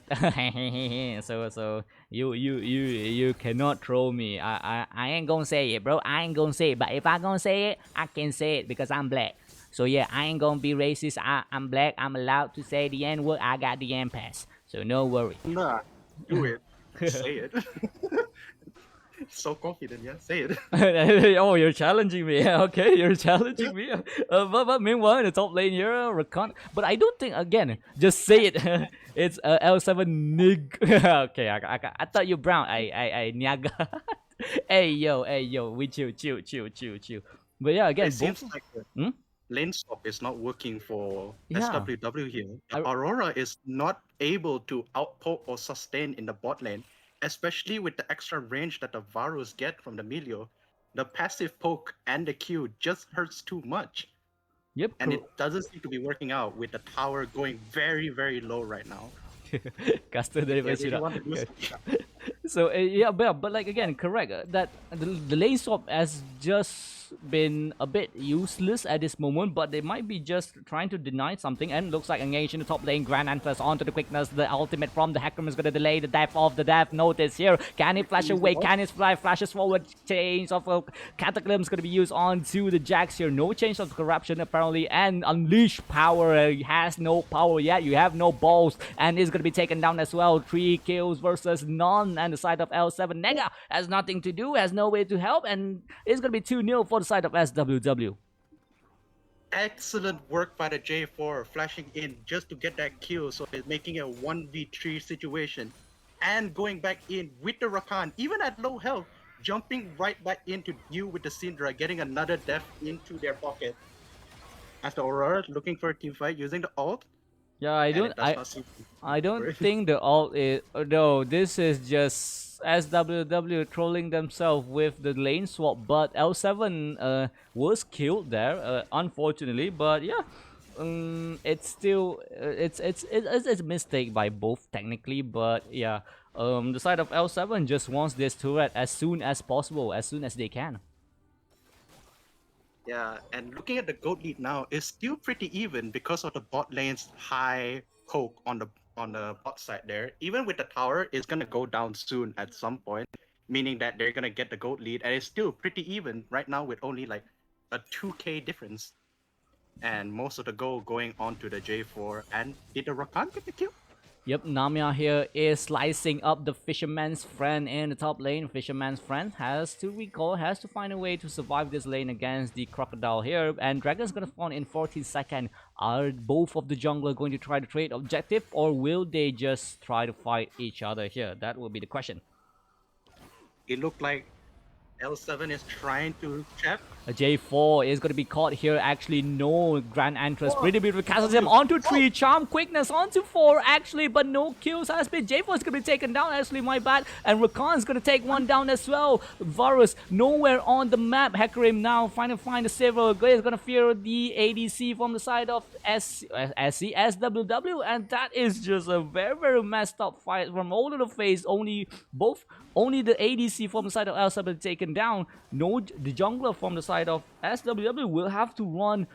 so you cannot troll me. I ain't gonna say it, bro. I ain't gonna say it. But if I gonna say it, I can say it because I'm black. So yeah, I ain't gonna be racist. I'm black. I'm allowed to say the N word. I got the N pass. So no worry. Nah, do it. Say it. So confident, yeah. Say it. Oh, you're challenging me. Okay, you're challenging me. But meanwhile, in the top lane here, Rakan. But I don't think, again, just say it. It's L7 Nig. Okay, I thought you brown. I Nyaga. Hey yo, we chill. But yeah, again, It seems like the lane swap is not working for Yeah. SWW here. Aurora is not able to outpoke or sustain in the bot lane, especially with the extra range that the Varus get from the Milio. The passive poke and the Q just hurts too much. Yep. And it doesn't seem to be working out with the tower going very low right now. Caster They delivery really sudah. want to do something. So yeah, but like again, correct. That the lane swap as just been a bit useless at this moment, but they might be just trying to deny something. And looks like engaged in the top lane. Grand Entrance onto the quickness. The ultimate from the Hecarim is going to delay the death of the death. Notice here. Can he flash away? Can he fly? Flashes forward. Change of Cataclysm is going to be used onto the Jax here. No change of corruption apparently. And Unleash power. He has no power yet. You have no balls. And is going to be taken down as well. 3 kills versus none. And the side of L7 Nega has nothing to do. Has no way to help. And it's going to be 2-0 for the side of SWW. Excellent work by the J4, flashing in just to get that kill, so it's making a 1v3 situation. And going back in with the Rakan, even at low health, jumping right back into deal with the Syndra, getting another death into their pocket. As the Aurora looking for a team fight using the ult. Yeah, I don't think the ult is. No, this is just SWW trolling themselves with the lane swap. But L7 was killed there, unfortunately. But yeah, it's still it's a mistake by both technically. But yeah, the side of L7 just wants this turret as soon as possible, as soon as they can. Yeah, and looking at the gold lead now, it's still pretty even because of the bot lane's high poke on the bot side there. Even with the tower, it's gonna go down soon at some point, meaning that they're gonna get the gold lead, and it's still pretty even right now with only like a 2k difference. And most of the gold going on to the J4. And did the Rakan get the kill? Yep, Namia here is slicing up the Fisherman's Friend in the top lane. Fisherman's Friend has to recall, has to find a way to survive this lane against the Crocodile here. And Dragon's gonna spawn in 14 seconds. Are both of the jungler going to try to trade objective, or will they just try to fight each other here? That will be the question. It looked like L7 is trying to trap. A J4 is going to be caught here. Actually, no Grand Entrance. Pretty beautiful. Castles him onto 3. Charm quickness onto 4, actually, but no kills has been. J4 is going to be taken down, actually, my bad. And Rakan is going to take one down as well. Varus nowhere on the map. Hecarim now trying to find the saver. Is going to fear the ADC from the side of SWW. And that is just a very, very messed up fight from all of the phase. Only the ADC from the side of L7 taken down. No, the jungler from the side of SWW will have to run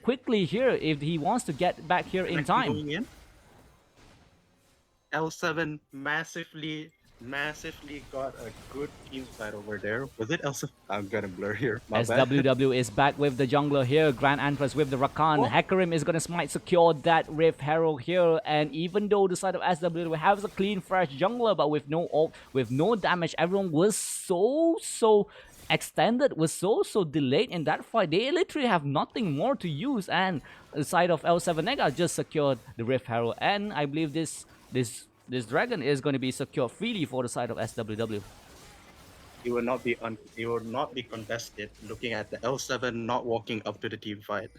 quickly here if he wants to get back here in time. L7 massively got a good team fight over there. Was it L7? I'm gonna blur here. My bad. SWW is back with the jungler here. Grand Entrance with the Rakan. Hecarim is gonna smite secure that Rift Herald here. And even though the side of SWW has a clean, fresh jungler, but with no ult, with no damage, everyone was so extended, was so delayed in that fight. They literally have nothing more to use. And the side of L7 Nega just secured the Rift Herald. And I believe this dragon is going to be secured freely for the side of SWW. It will not be contested. Looking at the L7 not walking up to the team fight.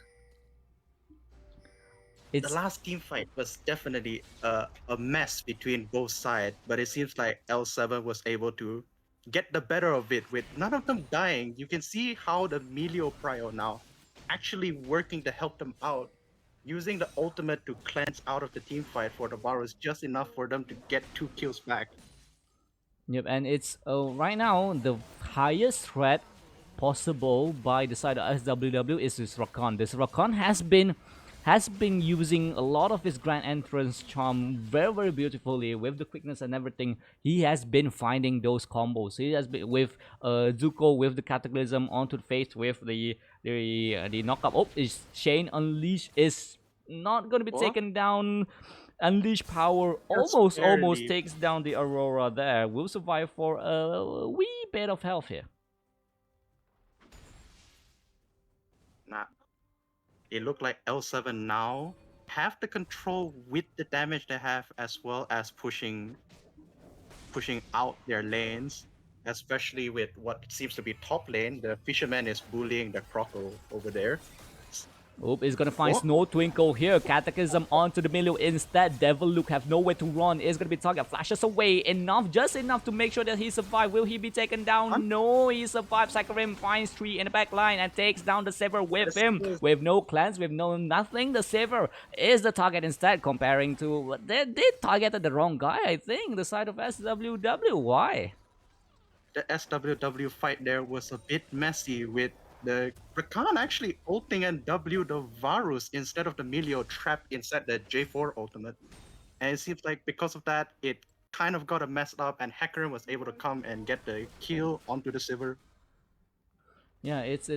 The last team fight was definitely a mess between both sides, but it seems like L7 was able to get the better of it with none of them dying. You can see how the Melio Prio now actually working to help them out, using the ultimate to cleanse out of the team fight for the Varus, just enough for them to get 2 kills back. Yep, and it's right now the highest threat possible by the side of SWW is this Rakan. This Rakan has been using a lot of his Grand Entrance charm very, very beautifully with the quickness and everything. He has been finding those combos. He has been with Zuko with the Cataclysm onto the face with the knockup. Oh, is Shane Unleash is not going to be taken down. Unleash power almost takes down the Aurora there. Will survive for a wee bit of health here. Nah. It looked like L7 now have the control with the damage they have, as well as pushing out their lanes, especially with what seems to be top lane. The Fisherman is bullying the Croco over there. Oop is gonna find Snow Twinkle here. Cataclysm onto the Melio instead. Devil Luke have nowhere to run. Is gonna be target. Flashes away. Just enough to make sure that he survives. Will he be taken down? No, he survives. Hecarim finds 3 in the back line and takes down the Saver with him. With no cleanse, with no nothing. The Saver is the target instead, comparing to... They targeted the wrong guy, I think. The side of SWW. Why? The SWW fight there was a bit messy with the Rakan actually ulting and W the Varus instead of the Milio trapped inside the J4 ultimate. And it seems like because of that, it kind of got a messed up, and Hacker was able to come and get the kill onto the Sivir. Yeah, it's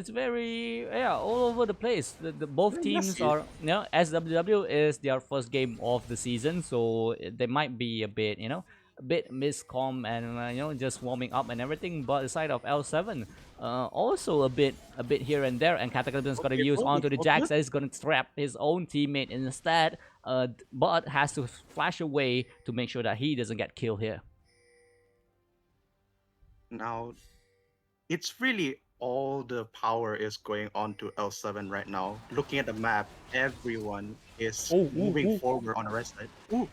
very, yeah, all over the place. The both Very teams messy. are, SWW is their first game of the season, so they might be a bit, a bit miscom and just warming up and everything. But the side of L7, also a bit here and there, and Cataclysm is gonna Okay, use oh, onto the it's Jax. open. Is gonna trap his own teammate instead, but has to flash away to make sure that he doesn't get killed here. Now, it's really all the power is going on to L7 right now. Looking at the map, everyone is Oh, moving forward on the right side. Ooh,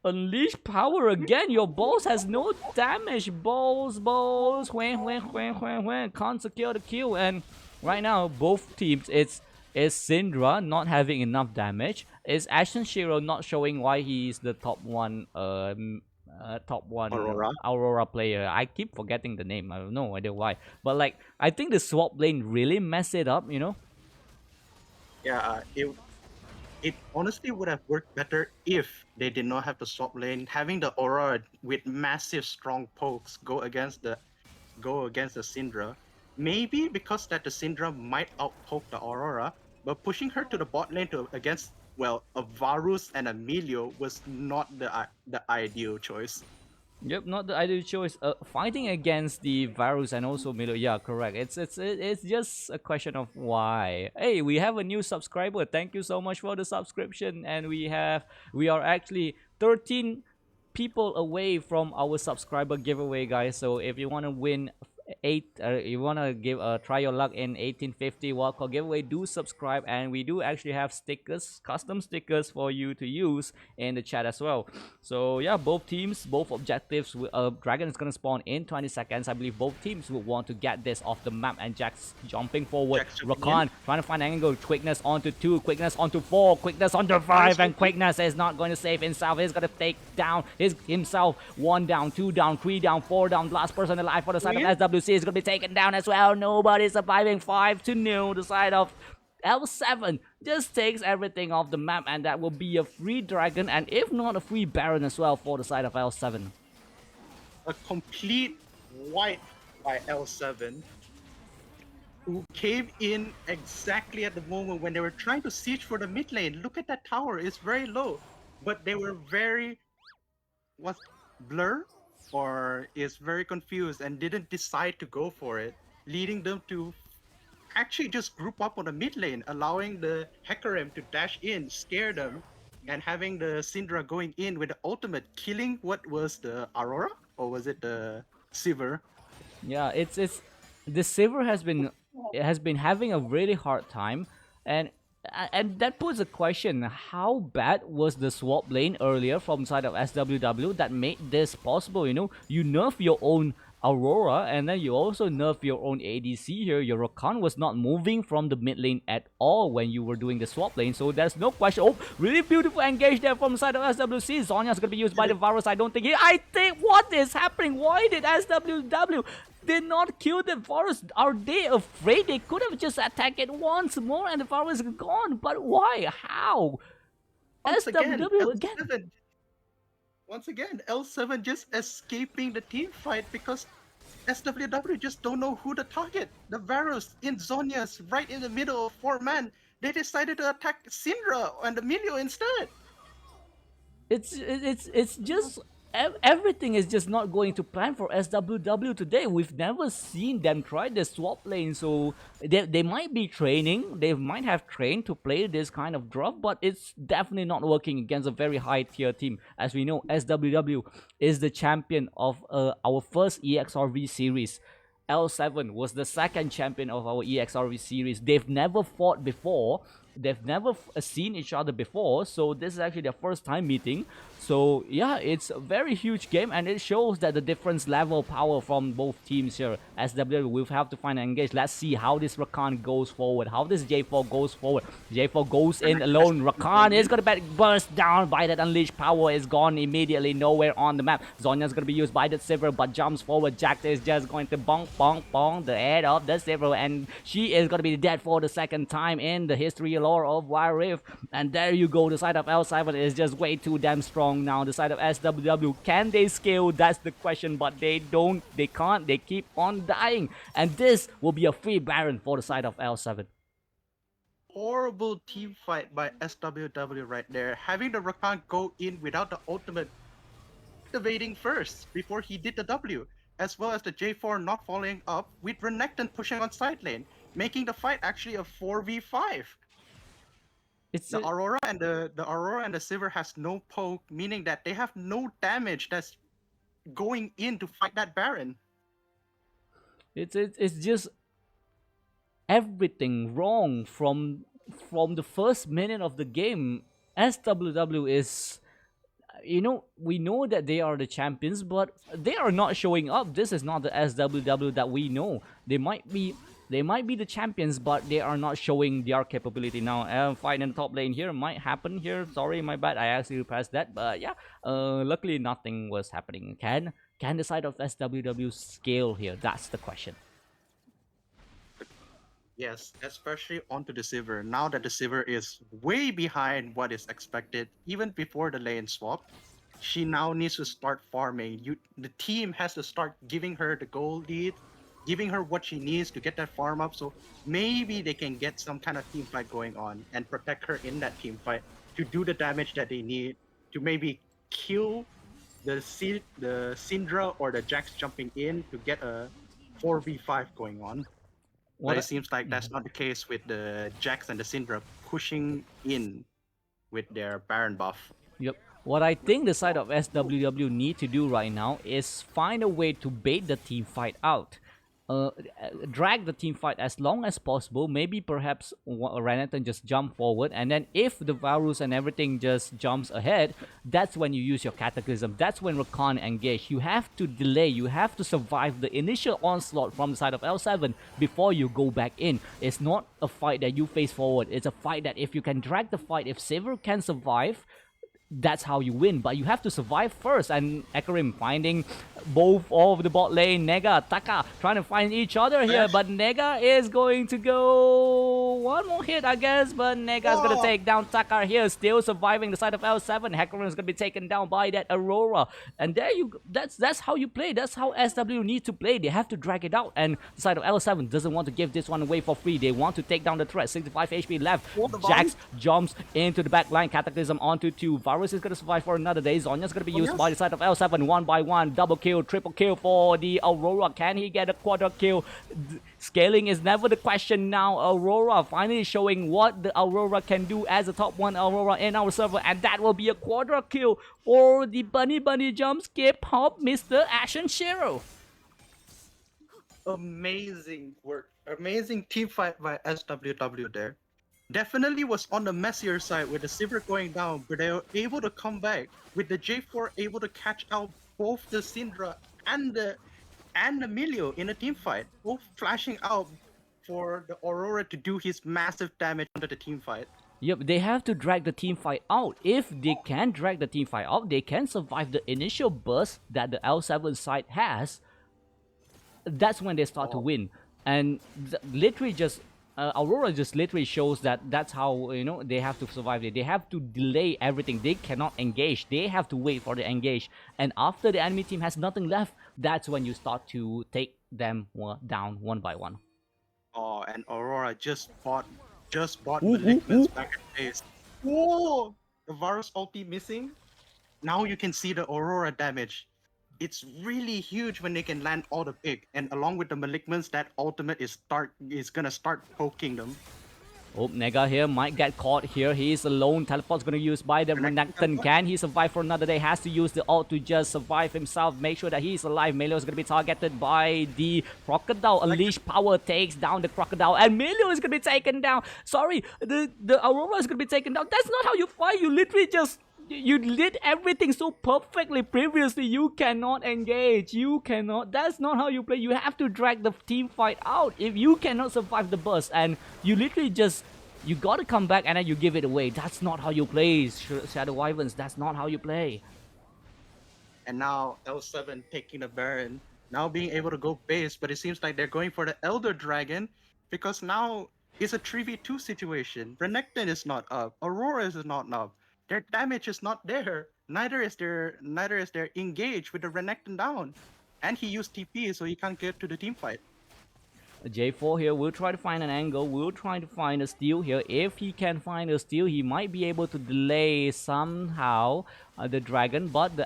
Unleash power again. Your balls has no damage. Balls. When. Can't secure the kill. And right now, both teams, it's Syndra not having enough damage. It's Ashen Shiro not showing why he's the top one. Top one Aurora. Aurora player. I keep forgetting the name. I have no idea why. But like, I think the swap lane really messed it up. Yeah, it honestly would have worked better if they did not have the swap lane. Having the Aurora with massive strong pokes go against the Syndra. Maybe because that the Syndra might outpoke the Aurora, but pushing her to the bot lane to against a Varus and a Melio was not the ideal choice. Yep, not the ideal choice. Fighting against the Varus and also Milo. Yeah, correct. It's just a question of why. Hey, we have a new subscriber. Thank you so much for the subscription, and we are actually 13 people away from our subscriber giveaway, guys. So if you want to win you want to try your luck in 1850 wildcard giveaway, do subscribe, and we do actually have stickers, custom stickers for you to use in the chat as well. So yeah, both teams, both objectives, dragon is going to spawn in 20 seconds. I believe both teams will want to get this off the map, and Jack's jumping forward. Jack's jumping Rakan trying to find an angle. Quickness onto 2, quickness onto 4, quickness onto 5, and quickness is not going to save himself. He's going to take down himself. 1 down, 2 down, 3 down, 4 down. Last person alive for the side of SWC is going to be taken down as well. Nobody surviving. 5-0. The side of L7 just takes everything off the map, and that will be a free dragon, and if not, a free baron as well for the side of L7. A complete wipe by L7, who came in exactly at the moment when they were trying to siege for the mid lane. Look at that tower, it's very low. But they were blur or is very confused and didn't decide to go for it, leading them to actually just group up on the mid lane, allowing the Hecarim to dash in, scare them, and having the Syndra going in with the ultimate, killing what was the Aurora? Or was it the Sivir? Yeah, it's the Silver has been having a really hard time, and that puts a question: how bad was the swap lane earlier from side of SWW that made this possible? You nerf your own Aurora, and then you also nerf your own ADC here. Your Rakan was not moving from the mid lane at all when you were doing the swap lane, so there's no question. Oh, really beautiful engage there from the side of SWC. Zonya's gonna be used by the Varus. I think what is happening? Why did SWW did not kill the Varus? Are they afraid? They could have just attacked it once more and the Varus is gone. But why? How? Once again, SWW L7, once again, L7 just escaping the team fight because SWW just don't know who to target. The Varus in Zonya's right in the middle of 4-man. They decided to attack Syndra and Emilio instead. It's just everything is just not going to plan for SWW today. We've never seen them try the swap lane, so they might be training. They might have trained to play this kind of drop, but it's definitely not working against a very high tier team. As we know, SWW is the champion of our first EXRV series. L7 was the second champion of our EXRV series. They've never fought before, they've never seen each other before, so this is actually their first time meeting. So yeah, it's a very huge game, and it shows that the difference level power from both teams here. SW will have to find and engage. Let's see how this Rakan goes forward, how this J4 goes forward. J4 goes in alone. Rakan is gonna burst down by that unleashed power. Is gone immediately, nowhere on the map. Zonya's gonna be used by the Silver, but jumps forward. Jack is just going to bonk, bonk, bonk the head of the Silver, and she is gonna be dead for the second time in the history lore of Wild Rift. And there you go. The side of L7 is just way too damn strong now. The side of SWW, can they scale? That's the question, but they don't, they can't, they keep on dying. And this will be a free Baron for the side of L7. Horrible team fight by SWW right there. Having the Rakan go in without the ultimate activating first before he did the W, as well as the J4 not following up with Renekton pushing on side lane, making the fight actually a 4v5. It's The Aurora and the Silver has no poke, meaning that they have no damage that's going in to fight that Baron. it's just everything wrong from the first minute of the game. SWW is, you know, we know that they are the champions, but they are not showing up. This is not the SWW that we know. They might be the champions, but they are not showing their capability now. Fight in the top lane here might happen here. Sorry, my bad. I actually pressed that, but yeah. Luckily, nothing was happening. Can the side of SWW scale here? That's the question. Yes, especially onto the Silver. Now that the Silver is way behind what is expected, even before the lane swap, she now needs to start farming. The team has to start giving her the gold lead, giving her what she needs to get that farm up. So maybe they can get some kind of team fight going on and protect her in that team fight to do the damage that they need to maybe kill the Syndra or the Jax jumping in to get a 4v5 going on. But it seems like that's not the case with the Jax and the Syndra pushing in with their Baron buff. Yep. What I think the side of SWW need to do right now is find a way to bait the team fight out. Drag the team fight as long as possible. Maybe perhaps Renekton just jump forward, and then if the Varus and everything just jumps ahead, that's when you use your Cataclysm. That's when Rakan engage. You have to delay, you have to survive the initial onslaught from the side of L7 before you go back in. It's not a fight that you face forward. It's a fight that if you can drag the fight, if Silver can survive, that's how you win, but you have to survive first. And Ekarim finding both of the bot lane. Nega, Taka trying to find each other here, but Nega is going to go one more hit, I guess, but Nega's gonna take down Taka here, still surviving the side of L7. Ekarim is gonna be taken down by that Aurora, and there you go. That's how you play. That's how SW needs to play. They have to drag it out, and the side of L7 doesn't want to give this one away for free. They want to take down the threat. 65 HP left. Jax jumps into the back line. Cataclysm onto 2. Varus is going to survive for another day. Zonya's going to be used by the side of L7 one by one. Double kill, triple kill for the Aurora. Can he get a quarter kill? Scaling is never the question now. Aurora finally showing what the Aurora can do as a top 1 Aurora in our server, and that will be a quarter kill for the bunny jump skip hop Mr. Ashen Shiro. Amazing work. Amazing team fight by SWW there. Definitely was on the messier side with the Silver going down, but they were able to come back with the J4 able to catch out both the Syndra and the Milio in a team fight, both flashing out for the Aurora to do his massive damage under the team fight. Yep, they have to drag the team fight out. If they can drag the team fight out, they can survive the initial burst that the L7 side has. That's when they start to win. And literally just Aurora just literally shows that that's how, you know, they have to survive it. They have to delay everything. They cannot engage. They have to wait for the engage. And after the enemy team has nothing left, that's when you start to take them down one by one. Oh, and Aurora just bought Malignance back at base. Whoa! The Varus ulti missing. Now you can see the Aurora damage. It's really huge when they can land all the big, and along with the Malignance, that ultimate is gonna start poking them. Oh, Nega here might get caught here. He's alone. Teleport's going to use by the Renekton. Can he survive for another day? Has to use the ult to just survive himself. Make sure that he's alive. Melio is going to be targeted by the Crocodile. Unleash Power takes down the Crocodile. And Melio is going to be taken down. Sorry, the Aurora is going to be taken down. That's not how you fight. You literally just... You did everything so perfectly previously. You cannot engage. You cannot. That's not how you play. You have to drag the team fight out. If you cannot survive the burst and you literally just... You gotta come back and then you give it away. That's not how you play, Shadow Wyverns. That's not how you play. And now L7 taking the Baron, now being able to go base, but it seems like they're going for the Elder Dragon because now it's a 3v2 situation. Renekton is not up, Aurora is not up. Their damage is not there. Neither is their engage with the Renekton down. And he used TP, so he can't get to the team fight. J4 here will try to find an angle, will try to find a steal here. If he can find a steal, he might be able to delay somehow the dragon, but the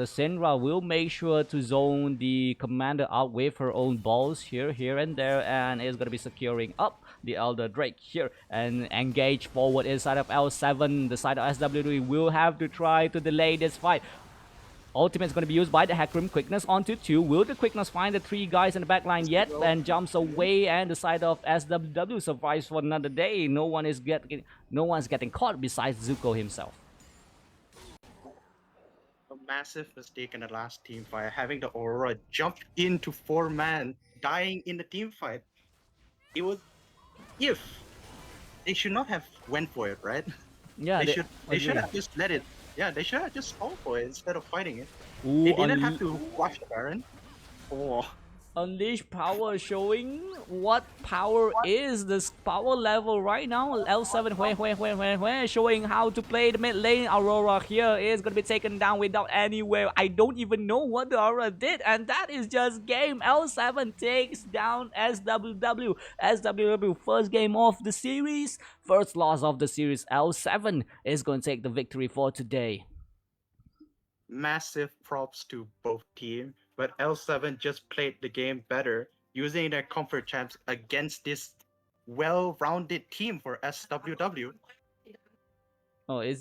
Senra will make sure to zone the commander out with her own balls here and there, and is going to be securing up the Elder Drake here and engage forward inside of L7. The side of SWD will have to try to delay this fight. Ultimate is going to be used by the Hecarim. Quickness onto 2. Will the Quickness find the 3 guys in the backline yet? And jumps away, and the side of SWW survives for another day. No one's getting caught besides Zuko himself. A massive mistake in the last team fight, having the Aurora jump into 4-man, dying in the team fight. It was... If they should not have went for it, right? Yeah, they should have just let it. Yeah, they should have just stalled for it instead of fighting it. Ooh, They didn't have to watch the Baron. Oh, Unleash Power showing what power is. This power level right now. L7 showing how to play the mid lane. Aurora here is going to be taken down without anywhere. I don't even know what the Aurora did, and that is just game. L7 takes down SWW. SWW first game of the series, first loss of the series. L7 is going to take the victory for today. massive props to both teams, but L7 just played the game better, using their comfort champs against this well-rounded team for SWW. Oh, it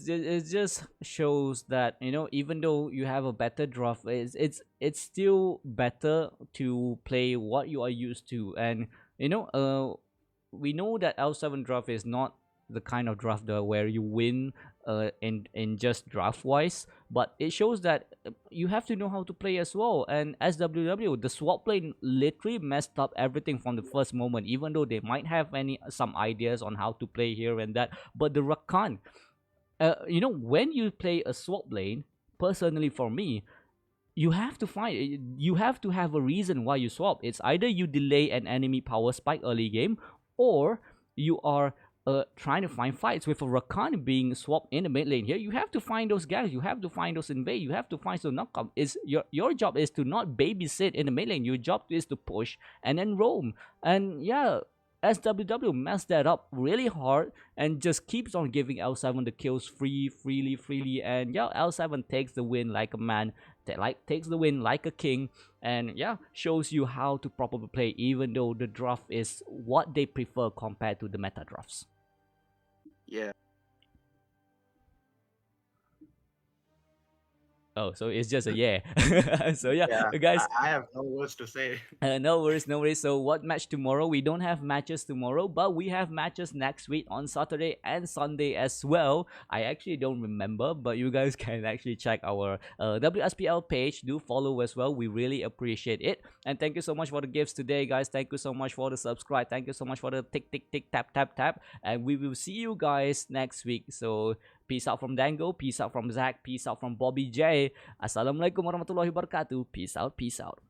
just shows that, you know, even though you have a better draft, it's still better to play what you are used to. And you know, we know that L7 draft is not the kind of draft where you win in just draft wise, but it shows that you have to know how to play as well. And SWW, the swap lane literally messed up everything from the first moment, even though they might have some ideas on how to play here and that, but the Rakan, you know, when you play a swap lane, personally for me, you have to have a reason why you swap. It's either you delay an enemy power spike early game, or you are trying to find fights. With a Rakan being swapped in the mid lane here, you have to find those guys, you have to find those invade, you have to find those knockup. Your job is to not babysit in the mid lane. Your job is to push and then roam. And yeah, SWW messed that up really hard and just keeps on giving L7 the kills freely, and yeah, L7 takes the win like a man, takes the win like a king, and yeah, shows you how to properly play, even though the draft is what they prefer compared to the meta drafts. Yeah. Oh, so it's just a yeah. So yeah, Yeah, guys, I have no words to say. no worries. So what match tomorrow? We don't have matches tomorrow, but we have matches next week on Saturday and Sunday as well. I actually don't remember, but you guys can actually check our WSPL page. Do follow as well. We really appreciate it. And thank you so much for the gifts today, guys. Thank you so much for the subscribe. Thank you so much for the tick, tap. And we will see you guys next week. So peace out from Dango, peace out from Zach, peace out from Bobby J. Assalamualaikum warahmatullahi wabarakatuh. Peace out, peace out.